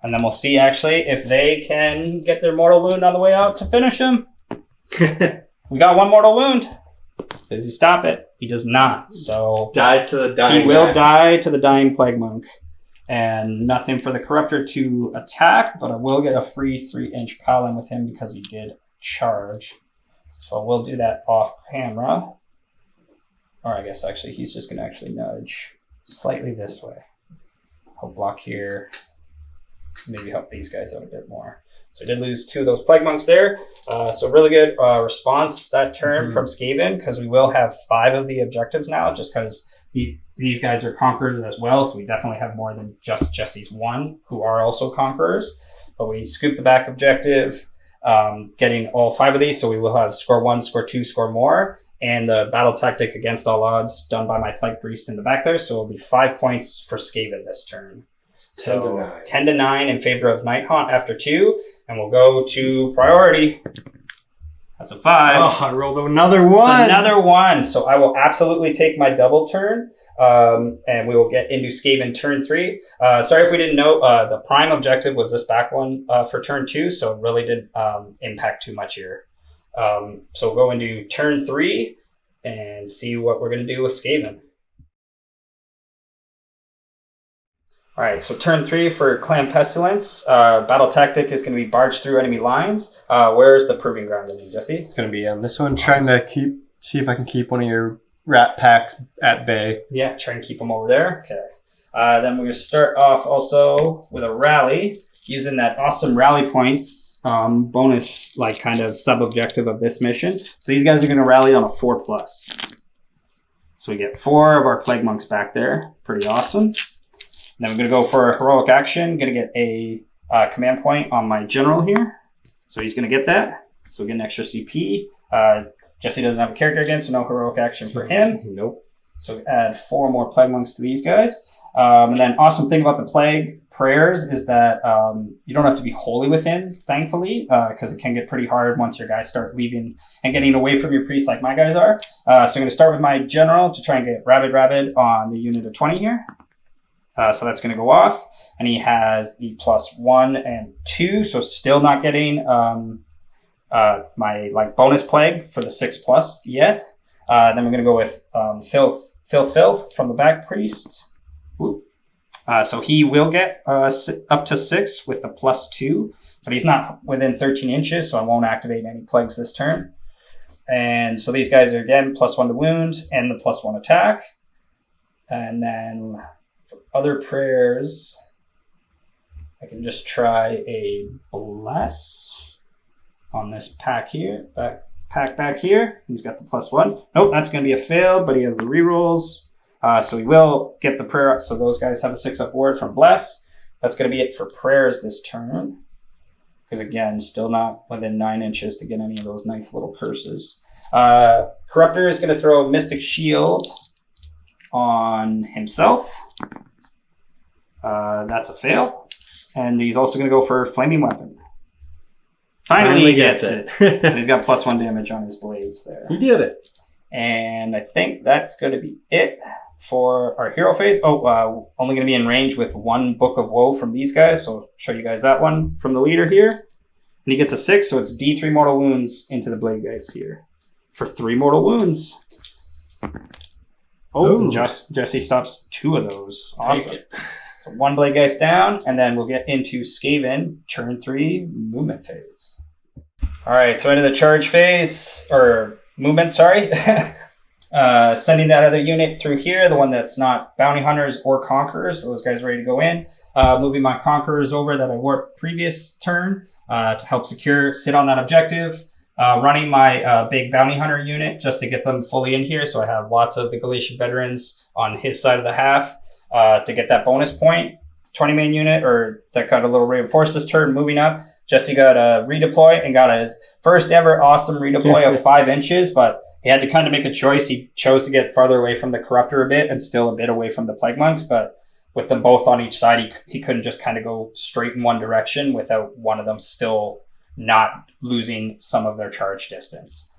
And then we'll see, actually, if they can get their mortal wound on the way out to finish him. We got 1 mortal wound. Does he stop it? He does not. So
dies to the dying.
He will die to the dying Plague Monk. And nothing for the Corruptor to attack, but I will get a free 3-inch pile-in with him because he did charge. So we'll do that off camera. Or I guess actually he's just going to actually nudge slightly this way. He'll block here. Maybe help these guys out a bit more. So we did lose 2 of those Plague Monks there. So really good response that turn from Skaven, because we will have 5 of the objectives now, just because these guys are conquerors as well. So we definitely have more than just Jesse's 1, who are also conquerors. But we scooped the back objective, getting all 5 of these. So we will have score 1, score 2, score more. And the battle tactic against all odds done by my Plague Priest in the back there. So it'll be 5 points for Skaven this turn.
10 to 9.
10 to 9 in favor of Nighthaunt after 2. And we'll go to priority. That's a 5.
Oh, I rolled another 1.
It's another 1. So I will absolutely take my double turn. And we will get into Skaven Turn 3. Sorry if we didn't know, the prime objective was this back one for Turn 2. So it really didn't impact too much here. So we'll go into Turn 3 and see what we're going to do with Skaven. All right, so turn 3 for Clan Pestilence. Battle tactic is going to be barge through enemy lines. Where's the proving ground in, Jesse?
It's going to be on this one. Trying to see if I can keep one of your rat packs at bay.
Yeah, try and keep them over there. Okay. Then we're going to start off also with a rally, using that awesome rally points bonus, like kind of sub-objective of this mission. So these guys are going to rally on a 4+. So we get 4 of our Plague Monks back there. Pretty awesome. Then we're going to go for a heroic action. Going to get a command point on my general here. So he's going to get that. So we get an extra CP. Jesse doesn't have a character again, so no heroic action for him.
Nope.
So add 4 more Plague Monks to these guys. And then awesome thing about the Plague prayers is that you don't have to be wholly within, thankfully, because it can get pretty hard once your guys start leaving and getting away from your priest like my guys are. So I'm going to start with my general to try and get Rabid on the unit of 20 here. So that's going to go off, and he has the +1 and 2, so still not getting my bonus plague for the 6+ yet. Then we're going to go with Filth from the back priest. So he will get up to 6 with the +2, but he's not within 13 inches, so I won't activate any plagues this turn. And so these guys are again +1 to wound and the +1 attack, and then for other prayers, I can just try a bless on this pack here, back here. He's got the +1. Nope, that's going to be a fail, but he has the rerolls. So he will get the prayer. So those guys have a 6-up ward from bless. That's going to be it for prayers this turn. Because again, still not within 9 inches to get any of those nice little curses. Corruptor is going to throw Mystic Shield on himself. That's a fail. And he's also going to go for Flaming Weapon. Finally gets it. So he's got +1 damage on his blades there.
He did it.
And I think that's going to be it for our hero phase. Only going to be in range with 1 Book of Woe from these guys. So I'll show you guys that one from the leader here. And he gets a 6, so it's D3 mortal wounds into the Bladegheist here. For 3 mortal wounds. Jesse stops 2 of those. Awesome. So 1 Bladegheist down, and then we'll get into Skaven turn 3 movement phase. All right, so into the charge phase, or movement, sorry. Sending that other unit through here, the one that's not bounty hunters or conquerors. So those guys are ready to go in. Moving my conquerors over that I warped previous turn to help sit on that objective. Running my big bounty hunter unit just to get them fully in here. So I have lots of the Galatian veterans on his side of the half to get that bonus point. 20-man unit, or that got a little reinforced this turn, moving up. Jesse got a redeploy and got his first ever awesome redeploy of 5 inches, but he had to kind of make a choice. He chose to get farther away from the Corruptor a bit and still a bit away from the Plague Monks, but with them both on each side, he couldn't just kind of go straight in one direction without one of them still not losing some of their charge distance.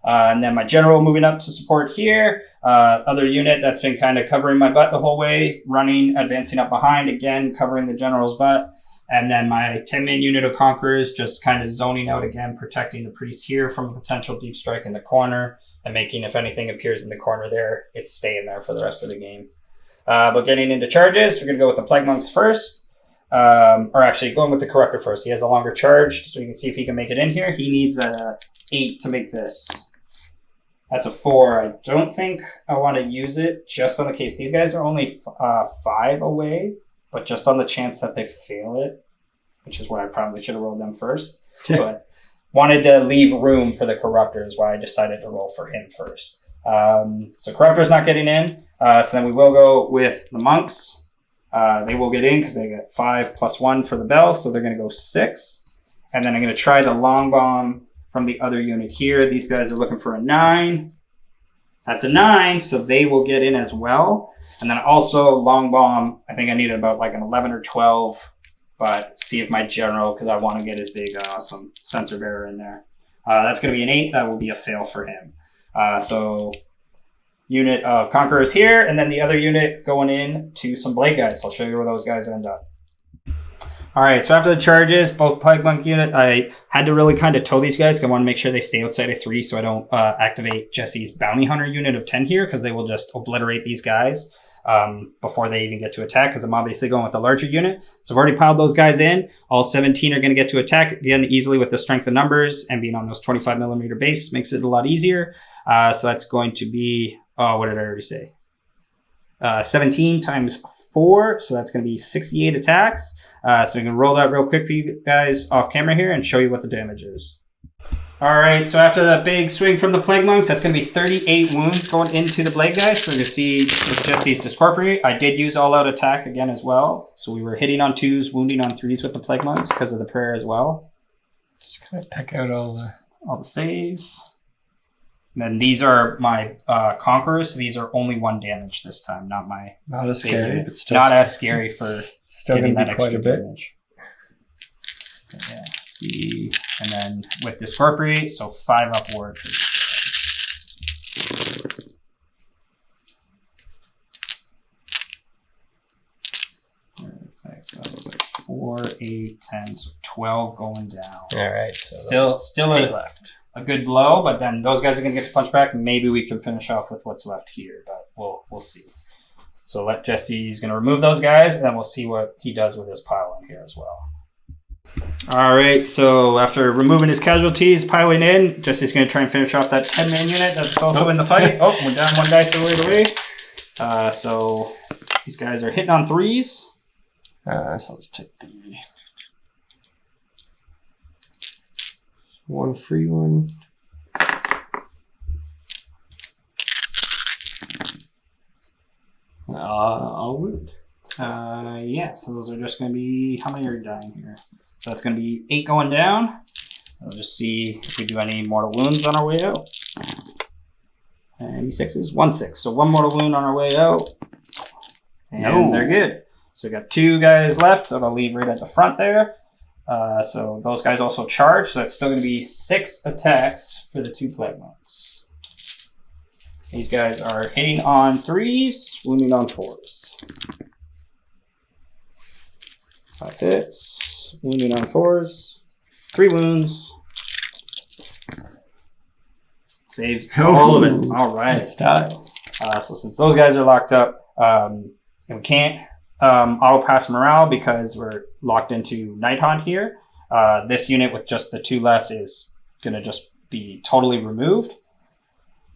And then my general moving up to support here. Other unit that's been kind of covering my butt the whole way, running, advancing up behind, again, covering the general's butt. And then my 10-man unit of Conquerors just kind of zoning out again, protecting the priest here from a potential deep strike in the corner and making, if anything appears in the corner there, it's staying there for the rest of the game. But getting into charges, we're going to go with the Plague Monks first. Or actually, going with the Corruptor first. He has a longer charge, so we can see if he can make it in here. He needs a 8 to make this. That's a 4. I don't think I want to use it just on the case. These guys are only 5 away, but just on the chance that they fail it. which is why I probably should have rolled them first. But wanted to leave room for the Corruptors, why I decided to roll for him first. So Corruptor's not getting in. So then we will go with the Monks. They will get in because they get 5 + 1 for the bell, so they're going to go 6. And then I'm going to try the Long Bomb from the other unit here. These guys are looking for a 9. That's a 9, so they will get in as well. And then also Long Bomb, I think I needed about like an 11 or 12, but see if my general, because I want to get his big awesome sensor bearer in there. That's going to be an 8. That will be a fail for him. So unit of Conquerors here, and then the other unit going in to some Bladegheist. I'll show you where those guys end up. All right, so after the charges, both Plague Monk unit, I had to really kind of tow these guys. I want to make sure they stay outside of 3 so I don't activate Jesse's Bounty Hunter unit of 10 here, because they will just obliterate these guys before they even get to attack, because I'm obviously going with the larger unit. So I've already piled those guys in. All 17 are going to get to attack again easily with the strength of numbers, and being on those 25mm base makes it a lot easier. So that's going to be, what did I already say? 17 times 4, so that's going to be 68 attacks. So we can roll that real quick for you guys off camera here and show you what the damage is. All right, so after that big swing from the Plague Monks, that's going to be 38 wounds going into the Bladegheist. We're going to see Jesse's Discorporate. I did use all-out attack again as well. So we were hitting on 2s, wounding on 3s with the Plague Monks because of the prayer as well.
Just kind of peck out all
the saves. And then these are my Conquerors. So these are only 1 damage this time, not my...
Not as scary, but still...
Not as scary for
still
getting
going
that
to be quite a bit.
Damage. Okay, yeah, see... And then with Discorporate, so 5 upward. Perfect. So that was like 4, 8, 10, so 12 going down.
All right. So
still 8 left. A good blow, but then those guys are going to get to punch back. Maybe we can finish off with what's left here, but we'll see. So Jesse's going to remove those guys, and then we'll see what he does with his pile in here as well. All right, so after removing his casualties, piling in, Jesse's going to try and finish off that 10-man unit that's also in the fight. Oh, we're down 1 dice away. So these guys are hitting on 3s.
So let's take the 1 free one. I'll wound.
Yeah, so those are just going to be, how many are dying here? So that's going to be 8 going down. We'll just see if we do any mortal wounds on our way out. And D6s, 1 6. So 1 mortal wound on our way out. And they're good. So we got 2 guys left that I'll leave right at the front there. So those guys also charge. So that's still going to be 6 attacks for the 2 Plague Monks. These guys are hitting on 3s, wounding on 4s. 5 hits, wounding on 4s, 3 wounds. Saves all of it. All right.
It's time.
So since those guys are locked up, and we can't auto pass morale because we're locked into Nighthaunt here. This unit with just the 2 left is going to just be totally removed.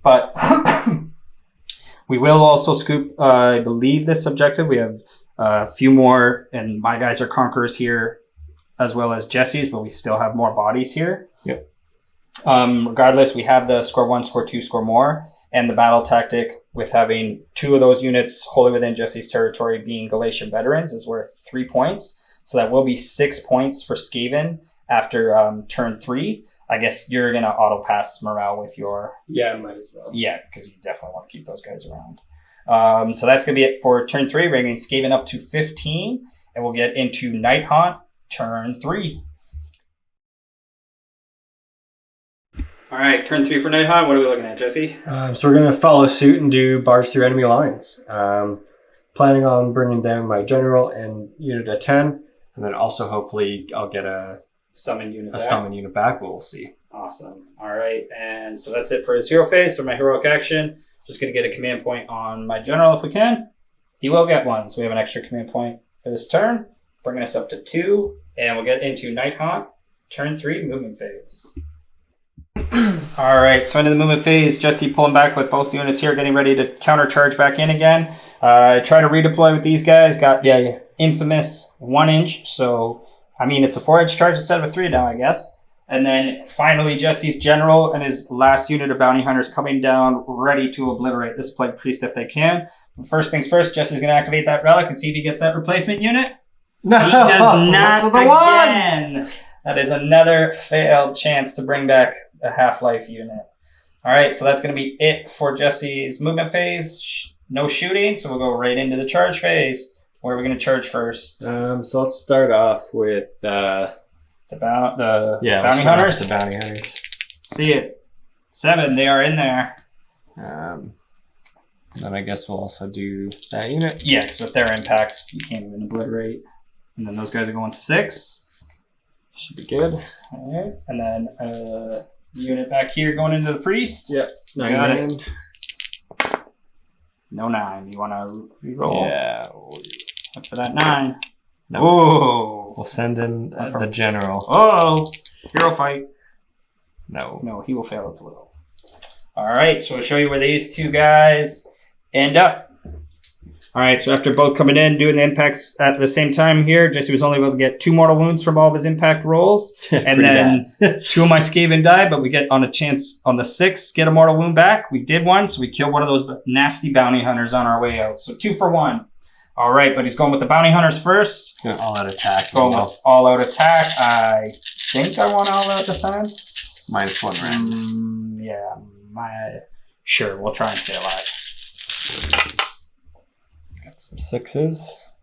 But we will also scoop, I believe, this objective. We have a few more, and my guys are Conquerors here, as well as Jesse's, but we still have more bodies here.
Yep.
Regardless, we have the score 1, score 2, score more, and the battle tactic with having 2 of those units wholly within Jesse's territory being Galatian veterans is worth 3 points. So that will be 6 points for Skaven after turn 3. I guess you're going to auto pass morale with your...
Yeah, I might as well.
Yeah, because you definitely want to keep those guys around. So that's going to be it for turn 3, bringing Skaven up to 15, and we'll get into Nighthaunt Turn 3. All right, turn 3 for Nighthaunt. What are we looking at, Jesse?
So we're going to follow suit and do barge through enemy lines. Planning on bringing down my general and unit at 10, and then also hopefully I'll get a
summon unit
back, but we'll see.
Awesome. All right, and so that's it for his hero phase. For my heroic action, just going to get a command point on my general if we can. He will get 1, so we have an extra command point for this turn, bringing us up to 2, and we'll get into Nighthaunt Turn 3 movement phase. All right, so into the movement phase, Jesse pulling back with both units here, getting ready to countercharge back in again. Try to redeploy with these guys. Got infamous 1 inch, so I mean, it's a 4-inch charge instead of a 3 now, I guess. And then finally, Jesse's general and his last unit of bounty hunters coming down, ready to obliterate this plague priest if they can. But first things first, Jesse's going to activate that relic and see if he gets that replacement unit.
No,
he does not again.
Ones.
That is another failed chance to bring back a Half-Life unit. All right, so that's going to be it for Jesse's movement phase. No shooting, so we'll go right into the charge phase. Where are we going to charge first?
So let's start off with
The bounty
let's start off
hunters?
with the bounty hunters.
See it. 7, they are in there.
Then I guess we'll also do that unit.
Yeah, because with their impacts, you can't even obliterate. And then those guys are going 6.
Should be good.
All right. And then unit back here going into the priest.
Yep. 9
Got it.
land.
No 9. You want to reroll?
Yeah.
Up for that 9.
No.
Oh.
We'll send in the general.
Oh. Hero fight.
No.
No, he will fail its will. All right, so I'll show you where these two guys end up. All right, so after both coming in, doing the impacts at the same time here, Jesse was only able to get 2 mortal wounds from all of his impact rolls. And then 2 of my Skaven died, but we get on a chance on the 6th, get a mortal wound back. We did one, so we killed one of those nasty bounty hunters on our way out. So 2 for 1. All right, but he's going with the bounty hunters first.
All out attack.
Going with all out attack. I think I want all out defense.
-1 rand.
Yeah, sure, we'll try and stay alive.
Got some 6s.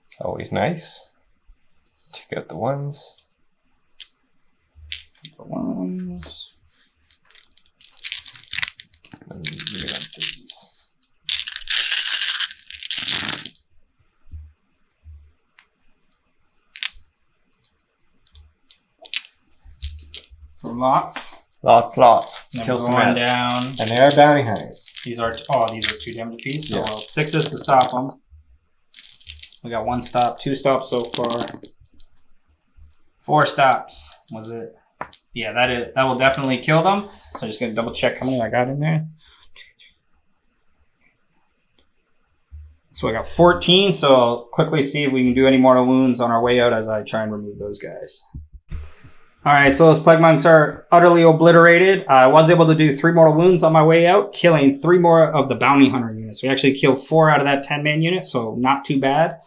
It's always nice. Check out the 1s.
The 1s.
And we got these.
So lots.
Lots.
And
Kill
we're
some
going
rats.
down.
And they are bounty hunters.
These are 2 damage apiece. So
Yeah.
6s to stop them. We got 1 stop, 2 stops so far. 4 stops. Was it? Yeah, that will definitely kill them. So I'm just gonna double check how many I got in there. So I got 14. So I'll quickly see if we can do any mortal wounds on our way out as I try and remove those guys. All right, so those plague monks are utterly obliterated. I was able to do 3 mortal wounds on my way out, killing 3 more of the bounty hunter units. We actually killed 4 out of that 10-man unit, so not too bad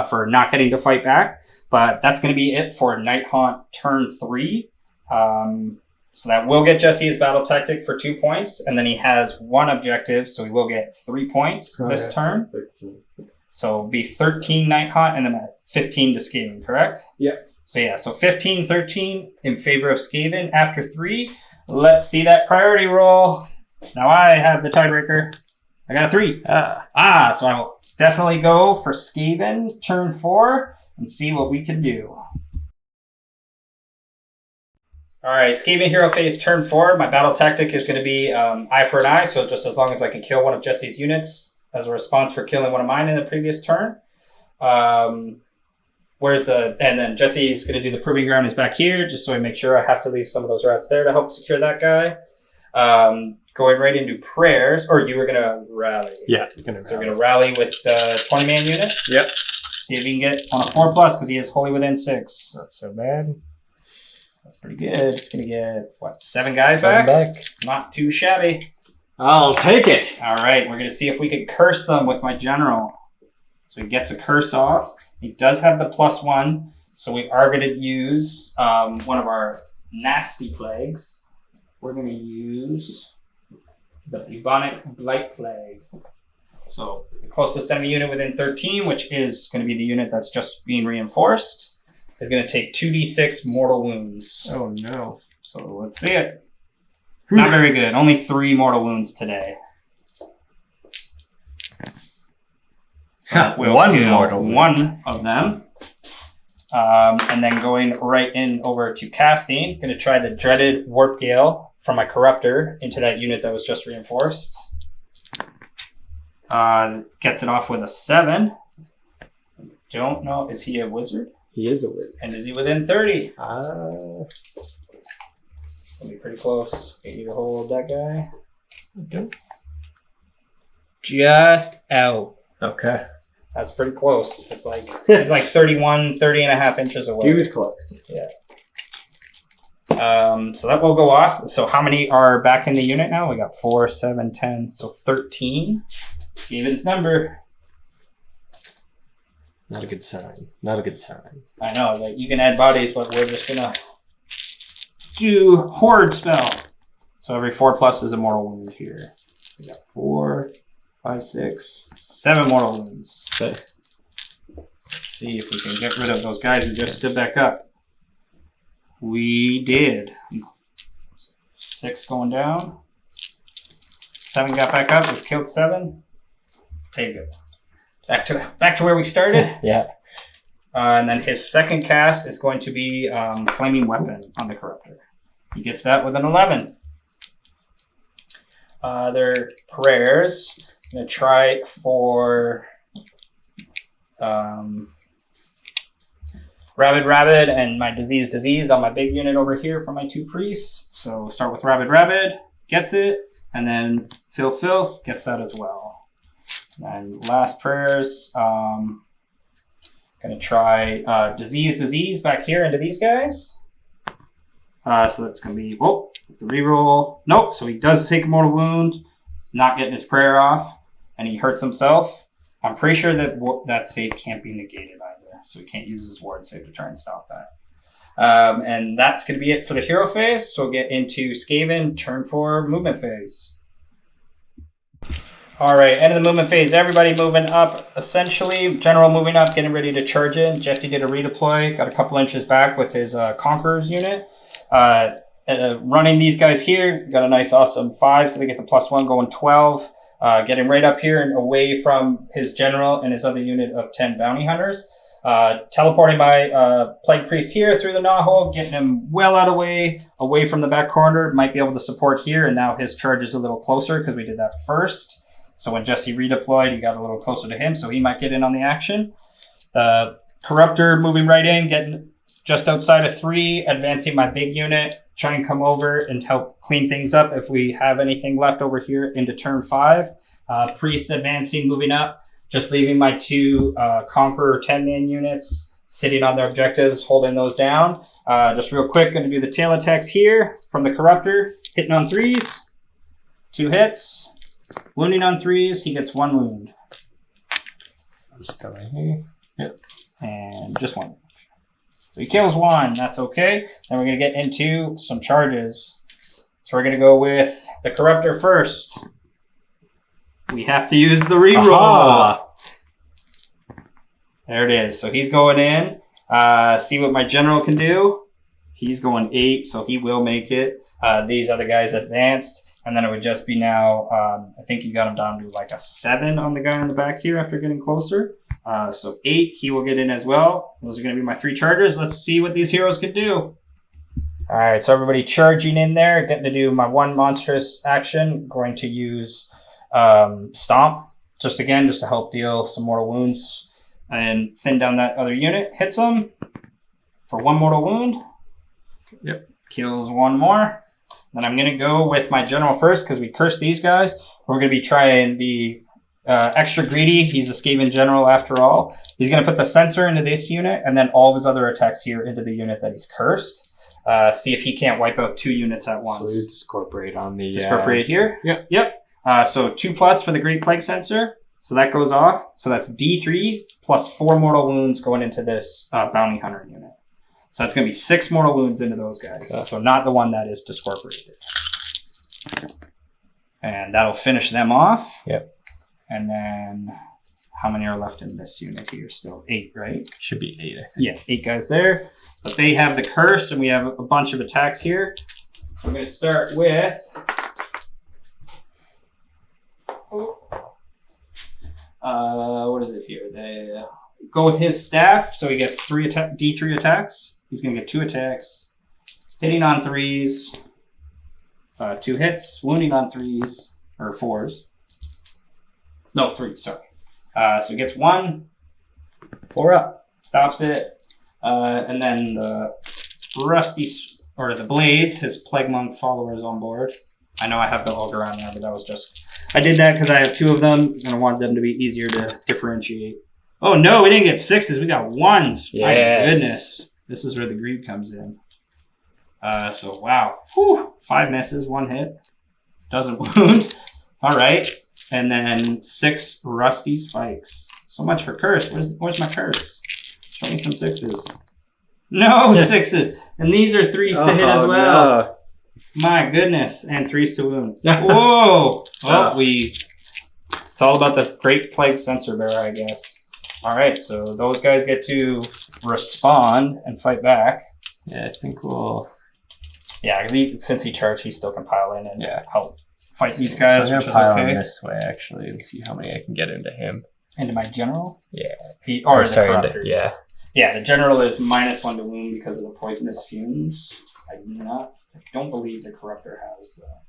for not getting to fight back. But that's going to be it for Nighthaunt Turn 3. So that will get Jesse his battle tactic for 2 points, and then he has 1 objective, so he will get 3 points this turn.
13.
So it'll be 13 Nighthaunt and then 15 to Skaven, correct?
Yeah.
So yeah, so 15, 13 in favor of Skaven. After 3, let's see that priority roll. Now I have the tiebreaker. I got a 3. So I will definitely go for Skaven turn 4 and see what we can do. All right, Skaven hero phase turn 4. My battle tactic is going to be eye for an eye, so just as long as I can kill one of Jesse's units as a response for killing one of mine in the previous turn. And then Jesse's going to do the proving ground is back here, just so I make sure I have to leave some of those rats there to help secure that guy. Going right into prayers, or you were going to rally.
Yeah.
So we're going to rally with the 20-man unit.
Yep.
See if he can get on a 4+ because he is wholly within 6.
Not so bad.
That's pretty good. It's going to get, 7 guys back? Not too shabby.
I'll take it.
All right, we're going to see if we can curse them with my general. So he gets a curse off. He does have the +1, so we are going to use one of our nasty plagues. We're going to use the bubonic blight plague. So the closest enemy unit within 13, which is going to be the unit that's just being reinforced, is going to take 2d6 mortal wounds.
Oh no.
So let's see it. Not very good. Only 3 mortal wounds today. So we'll kill one of them. And then going right in over to casting, going to try the dreaded Warp Gale from my Corruptor into that unit that was just reinforced. Gets it off with a 7. Don't know. Is he a wizard?
He is a wizard.
And is he within 30?
It'll
be pretty close. Get you to hold that guy.
Okay.
Just out.
Okay.
That's pretty close. It's like 31, 30 and a half inches away.
He was close.
Yeah. So that will go off. So how many are back in the unit now? We got 4, 7, 10, so 13. Skaven's number.
Not a good sign. Not a good sign.
I know, like you can add bodies, but we're just gonna do Horde spell. So every 4+ is a mortal wound here. We got 4, 5, 6, 7 mortal wounds.
Okay.
Let's see if we can get rid of those guys who just stood back up. We did. 6 going down. 7 got back up. We've killed 7. Take it. Back to where we started.
Yeah.
And then his second cast is going to be Flaming Weapon on the Corruptor. He gets that with an 11. Their prayers. I'm going to try for Rabid, and my Disease on my big unit over here for my 2 priests. So start with Rabid, gets it, and then Filth gets that as well. And last prayers, gonna try Disease back here into these guys. So that's gonna be, the reroll. Nope, so he does take a mortal wound. He's not getting his prayer off, and he hurts himself. I'm pretty sure that save can't be negated either, so he can't use his ward save to try and stop that. And that's gonna be it for the hero phase, so we'll get into Skaven Turn 4 movement phase. All right, end of the movement phase. Everybody moving up, essentially. General moving up, getting ready to charge in. Jesse did a redeploy, got a couple inches back with his Conquerors unit. Running these guys here, got a nice awesome 5, so they get the +1 going 12. Getting right up here and away from his general and his other unit of 10 bounty hunters. Teleporting my Plague Priest here through the knot-hole, getting him well out of way, away from the back corner. Might be able to support here, and now his charge is a little closer because we did that first. So when Jesse redeployed, he got a little closer to him, so he might get in on the action. Corruptor moving right in, getting just outside of 3, advancing my big unit, try and come over and help clean things up if we have anything left over here into turn 5. Priest advancing, moving up, just leaving my 2 Conqueror 10-man units sitting on their objectives, holding those down. Just real quick, going to do the tail attacks here from the Corruptor, hitting on 3s, 2 hits. Wounding on 3s, he gets 1 wound.
Still right here. Yep.
And just 1. So he kills 1, that's okay. Then we're going to get into some charges. So we're going to go with the Corruptor first. We have to use the reroll. Aha! There it is. So he's going in. See what my general can do. He's going 8, so he will make it. These other guys advanced. And then it would just be now, I think you got him down to like a 7 on the guy in the back here after getting closer. So 8, he will get in as well. Those are going to be my 3 chargers. Let's see what these heroes can do. All right, so everybody charging in there, getting to do my 1 monstrous action. Going to use Stomp, just to help deal some mortal wounds and thin down that other unit. Hits him for 1 mortal wound.
Yep.
Kills 1 more. Then I'm going to go with my general first because we cursed these guys. We're going to be trying to be extra greedy. He's a Skaven general after all. He's going to put the sensor into this unit and then all of his other attacks here into the unit that he's cursed. See if he can't wipe out 2 units at once.
So you discorporate on the...
Discorporate here?
Yep.
So 2+ for the Great Plague Sensor. So that goes off. So that's D3 plus 4 mortal wounds going into this Bounty Hunter unit. So that's going to be 6 mortal wounds into those guys. Okay. So not the one that is discorporated. And that'll finish them off.
Yep.
And then how many are left in this unit here still? 8, right?
Should be 8, I think.
Yeah, 8 guys there. But they have the curse, and we have a bunch of attacks here. So we're going to start with... what is it here? They go with his staff, so he gets D3 attacks. He's going to get 2 attacks. Hitting on 3s. 2 hits. Wounding on 3s. Or 4s. No, 3s, sorry. So he gets 1.
4 up.
Stops it. And then the the blades, his Plague Monk followers on board. I know I have the Ogre on there, but that was just... I did that because I have 2 of them, and I wanted them to be easier to differentiate. Oh no, we didn't get 6s. We got 1s.
Yes.
My goodness. This is where the greed comes in. So wow. Whew. 5 misses, 1 hit. Doesn't wound. Alright. And then 6 rusty spikes. So much for curse. Where's my curse? Show me some 6s. No 6s. And these are 3s to hit as well.
No.
My goodness. And 3s to wound. Whoa. Well, it's all about the Great Plague Sensor Bearer, I guess. Alright, so those guys get to respond and fight back.
Yeah, I think we'll...
Yeah, since he charged, he still can pile in and help fight these
So
guys,
I'm
which is
gonna pile
okay.
him this way, actually, and see how many I can get into him.
Into my general?
Yeah.
The
Into,
corruptor. Yeah, the general is -1 to wound because of the poisonous fumes. I don't believe the corruptor has that.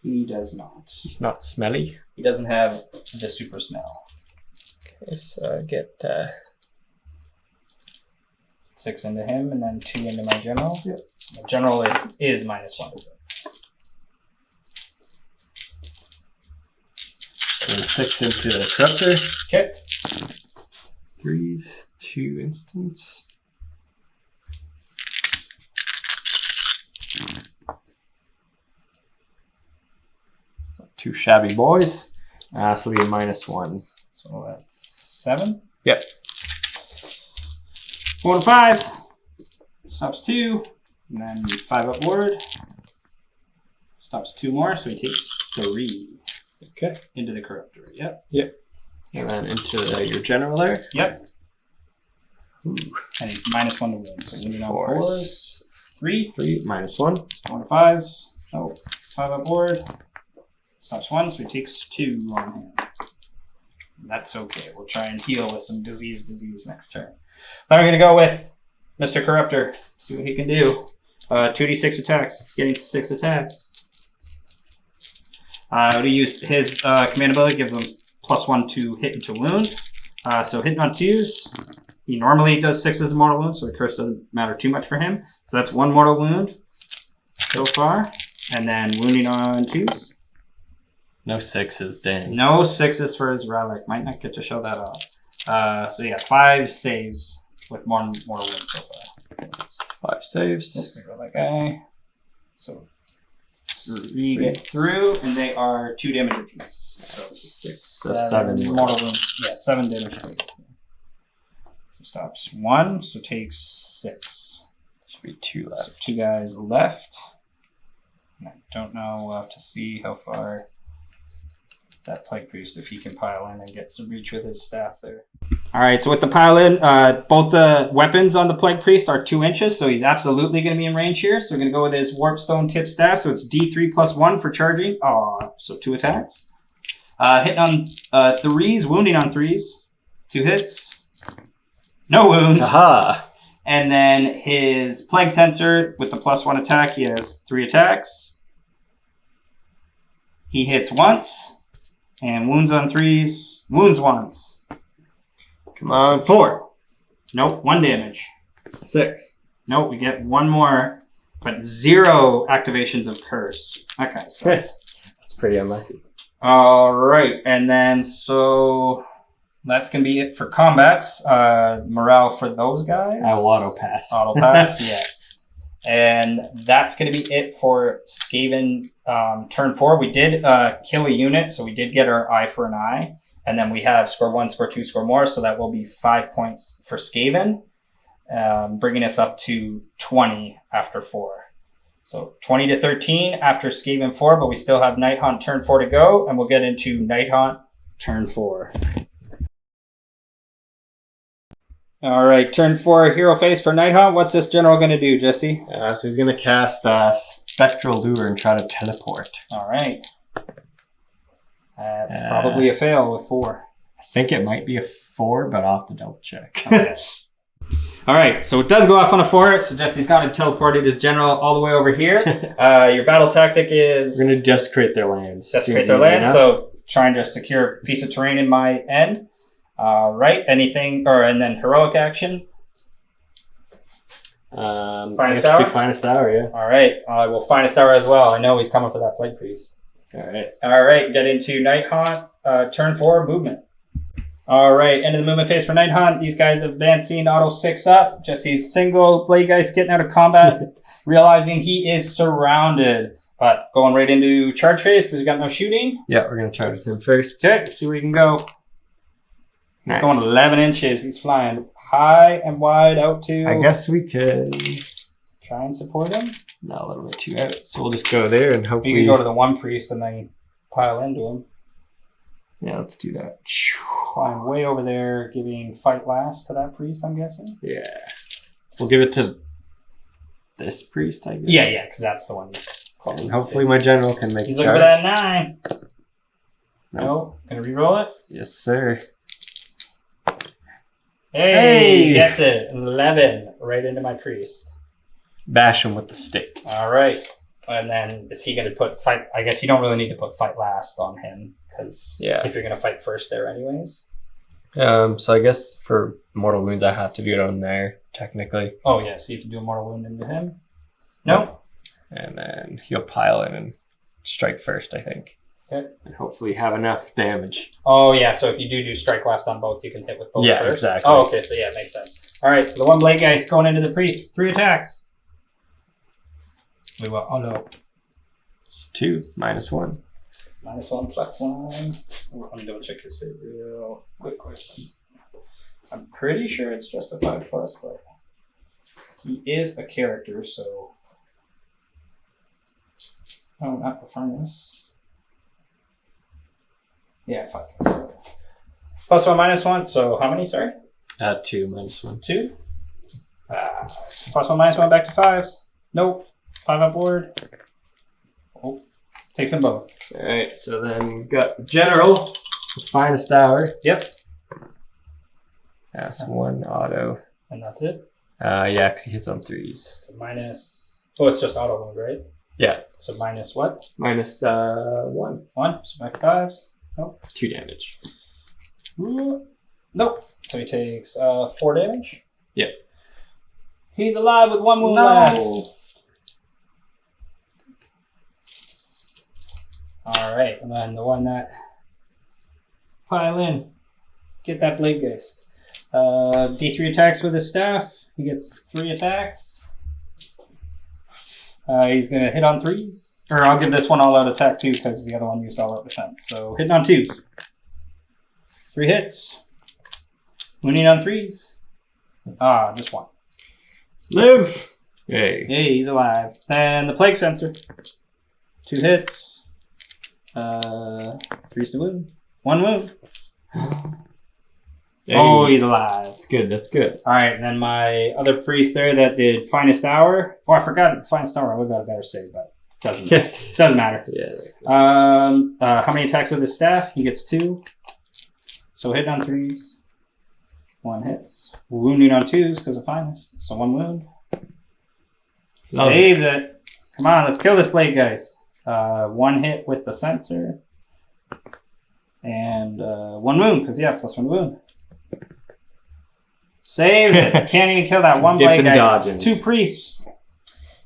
He does not.
He's not smelly.
He doesn't have the super smell.
Okay, so I get
6 into him and then 2 into my general. Yep. The general is -1 to wound.
so 6 into the corruptor.
Okay.
3s, 2 instants. Two shabby boys. So we get -1.
So that's 7.
Yep.
4 to 5. Stops 2. And then 5 upward. Stops 2 more, so he takes 3.
Okay.
Into the corruptor. Yep.
Yep. And then into your general there.
Yep.
Ooh.
And he's -1 to wound. So wounded on 4s. 3.
3, -1.
4 to 5s. Oh, 5 upward. Stops 1, so he takes 2 on him. That's okay. We'll try and heal with some disease next turn. Then we're going to go with Mr. Corruptor. See what he can do. 2d6 attacks. He's getting 6 attacks. We use his command ability, gives him +1 to hit and to wound. So hitting on 2s. He normally does 6 as a mortal wound, so the curse doesn't matter too much for him. So that's 1 mortal wound so far. And then wounding on 2s.
No 6s, dang.
No 6s for his relic. Might not get to show that off. So yeah, 5 saves with 1 mortal wound so far.
5 saves.
We roll that guy. So 3 get through, and they are 2 damage apiece. So
7
mortal wounds. Yeah, 7 damage apiece. So stops 1, so takes 6.
Should be 2 left.
So 2 guys left. And I don't know. We'll have to see how far that Plague Priest, if he can pile in and get some reach with his staff there. All right, so with the pile in, both the weapons on the Plague Priest are 2 inches, so he's absolutely going to be in range here. So we're going to go with his Warpstone tip staff, so it's D3 +1 for charging. So 2 attacks. Hitting on 3s, wounding on 3s. 2 hits. No wounds.
Aha!
And then his Plague Sensor with the +1 attack, he has 3 attacks. He hits once. And wounds on 3s. Wounds once.
Come on, 4.
Nope, 1 damage.
6.
Nope, we get 1 more, but 0 activations of curse. That kind of sucks.
That's pretty unlucky.
All right, and then so that's gonna be it for combats. Morale for those guys.
I will auto pass.
Auto pass, yeah. And that's going to be it for Skaven turn 4. We did kill a unit, so we did get our eye for an eye. And then we have score 1, score 2, score more, so that will be 5 points for Skaven, bringing us up to 20 after 4. So 20 to 13 after Skaven 4, but we still have Nighthaunt Turn 4 to go, and we'll get into Nighthaunt Turn 4. All right, turn 4, hero face for Nighthaunt. What's this general going to do, Jesse?
So he's going to cast Spectral Lure and try to teleport.
All right. That's probably a fail with 4.
I think it might be a 4, but I'll have to double check.
Okay. All right, so it does go off on a 4, so Jesse's got to teleport his general all the way over here. Your battle tactic is...
We're going to desecrate their lands.
Desecrate their lands, so trying to secure a piece of terrain in my end. Right, anything, and then heroic action.
Finest Hour? Finest Hour, yeah.
All right, I will Finest Hour as well. I know he's coming for that Plague Priest. All right, get into Nighthaunt, turn 4 movement. All right, end of the movement phase for Nighthaunt. These guys advancing auto 6 up. Jesse's single Bladegheist getting out of combat, realizing he is surrounded. But going right into charge phase because we got no shooting.
Yeah, we're going to charge with him first.
Okay, see where he can go. He's going 11 inches. He's flying high and wide out to...
I guess we could...
Try and support him.
No, a little bit too out. So we'll just go there and hopefully...
You can go to the one priest and then pile into him.
Yeah, let's do that.
Flying way over there, giving fight last to that priest, I'm guessing.
Yeah. We'll give it to this priest, I guess.
Yeah, because that's the one he's probably...
And hopefully my general can make
He's
a
looking
charge.
for that 9.
Nope.
No. Gonna reroll it?
Yes, sir.
Hey! Gets it. 11. Right into my priest.
Bash him with the stick.
All right. And then is he going to put fight? I guess you don't really need to put fight last on him because if you're going to fight first there anyways.
So I guess for mortal wounds, I have to do it on there, technically.
Oh, yeah. See if you do a mortal wound into him. Nope.
And then he'll pile in and strike first, I think.
Okay.
And hopefully have enough damage.
Oh, yeah. So if you do strike last on both, you can hit with both first.
Yeah, exactly.
Oh, okay. So yeah, it makes sense. All right. So the one Bladegheist going into the priest. 3 attacks. Wait, what? Oh, no.
It's 2, -1.
-1, +1. Oh, let me double check his save real quick. I'm pretty sure it's just a 5+, but he is a character, so... Oh, not the furnace. Yeah, 5+. So. +1, -1. So how many, sorry?
2, -1.
2? +1, -1, back to 5s. Nope. 5 up board. Oh, takes them both.
All right, so then we've got General, the finest hour.
Yep.
That's 1 auto.
And that's it?
Yeah, because he hits on 3s.
So minus... Oh, it's just auto wound, right?
Yeah.
So minus what?
-1.
1. So back to 5s. Nope.
2 damage.
Nope. So he takes 4 damage?
Yep.
He's alive with 1 wound left. All right, and then the one that pile in, get that Bladegheist. D3 attacks with his staff. He gets 3 attacks. He's gonna hit on 3s, or I'll give this one all-out attack too because the other one used all-out defense. So hitting on 2s, 3 hits. Wounding on 3s. Just 1.
Live. Hey.
Hey, he's alive. Then the plague sensor. 2 hits. 3s to wound. 1 wound.
Hey.
Oh, he's alive.
That's good. That's good.
All right, and then my other priest there that did finest hour. Oh, I forgot the finest hour. I would have got a better save, but doesn't matter.
Yeah.
How many attacks with his staff? He gets 2. So hit on 3s. 1 hits. Wounding on 2s because of finest. So 1 wound. Saves it. Come on, let's kill this Bladegheist. 1 hit with the sensor. And 1 wound, because +1 wound. Save it. Can't even kill that one Bladegheist. 2 priests.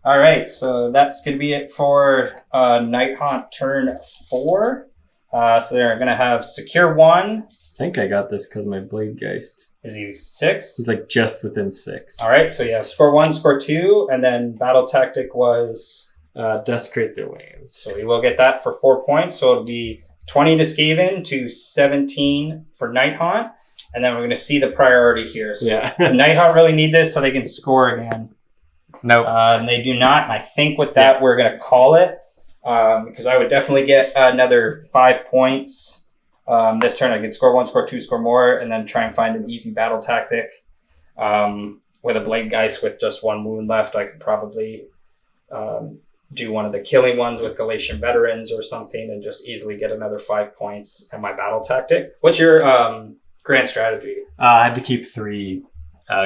All right, so that's going to be it for Nighthaunt Turn 4. So they're going to have Secure 1.
I think I got this because my Bladegheist.
Is he 6?
He's like just within 6.
All right, so yeah, score 1, score 2, and then battle tactic was...
Desecrate their lands.
So we will get that for 4 points. So it'll be 20 to Skaven to 17 for Nighthaunt. And then we're going to see the priority here. So Nighthaunt really need this so they can score again.
Nope.
And they do not. And I think with that, we're going to call it. Because I would definitely get another 5 points. This turn I can score 1, score 2, score more. And then try and find an easy battle tactic. With a Bladegheist with just 1 wound left, I could probably... do one of the killing ones with Galatian veterans or something and just easily get another 5 points and my battle tactic. What's your grand strategy?
I had to keep 3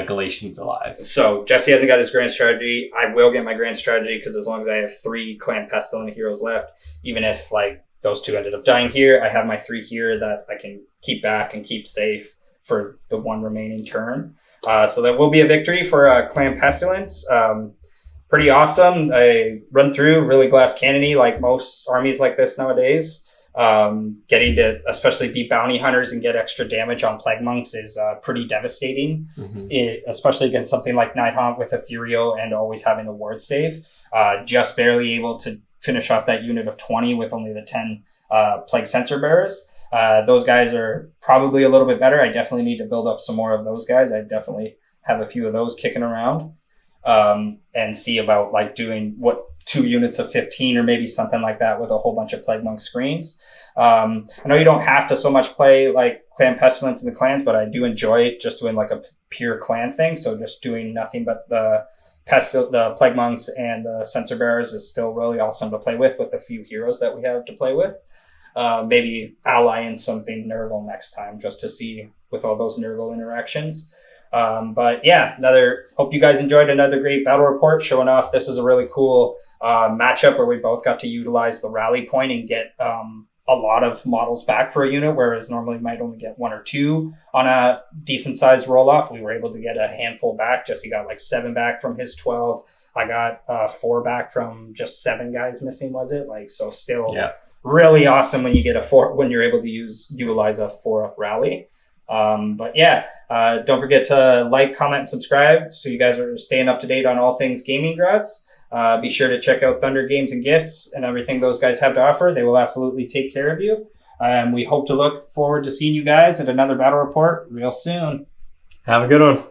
Galatians alive.
So Jesse hasn't got his grand strategy. I will get my grand strategy because as long as I have 3 Clan Pestilent heroes left, even if like those 2 ended up dying here, I have my 3 here that I can keep back and keep safe for the 1 remaining turn. So that will be a victory for Clan Pestilence. pretty awesome. I run through really glass cannony like most armies like this nowadays. Getting to especially be bounty hunters and get extra damage on plague monks is pretty devastating, especially against something like Nighthaunt with Ethereal and always having a ward save. Just barely able to finish off that unit of 20 with only the 10 plague sensor bearers. Those guys are probably a little bit better. I definitely need to build up some more of those guys. I definitely have a few of those kicking around, and see about like doing what 2 units of 15 or maybe something like that with a whole bunch of plague monk screens. I know you don't have to so much play like Clan Pestilence in the clans, but I do enjoy just doing like a pure clan thing. So just doing nothing but the plague monks and the sensor bearers is still really awesome to play with the few heroes that we have to play with. Maybe ally in something Nurgle next time just to see with all those Nurgle interactions. But yeah, hope you guys enjoyed another great battle report showing off. This is a really cool matchup where we both got to utilize the rally point and get a lot of models back for a unit, whereas normally you might only get 1 or 2 on a decent sized roll off. We were able to get a handful back. Jesse got like 7 back from his 12. I got 4 back from just 7 guys missing, was it? Like, so still really awesome when you get when you're able to utilize a 4-up rally. But yeah, don't forget to like, comment, and subscribe so you guys are staying up to date on all things gaming, Grotz. Be sure to check out Thunder Games and Gifts and everything those guys have to offer. They will absolutely take care of you. We hope to look forward to seeing you guys at another battle report real soon.
Have a good one.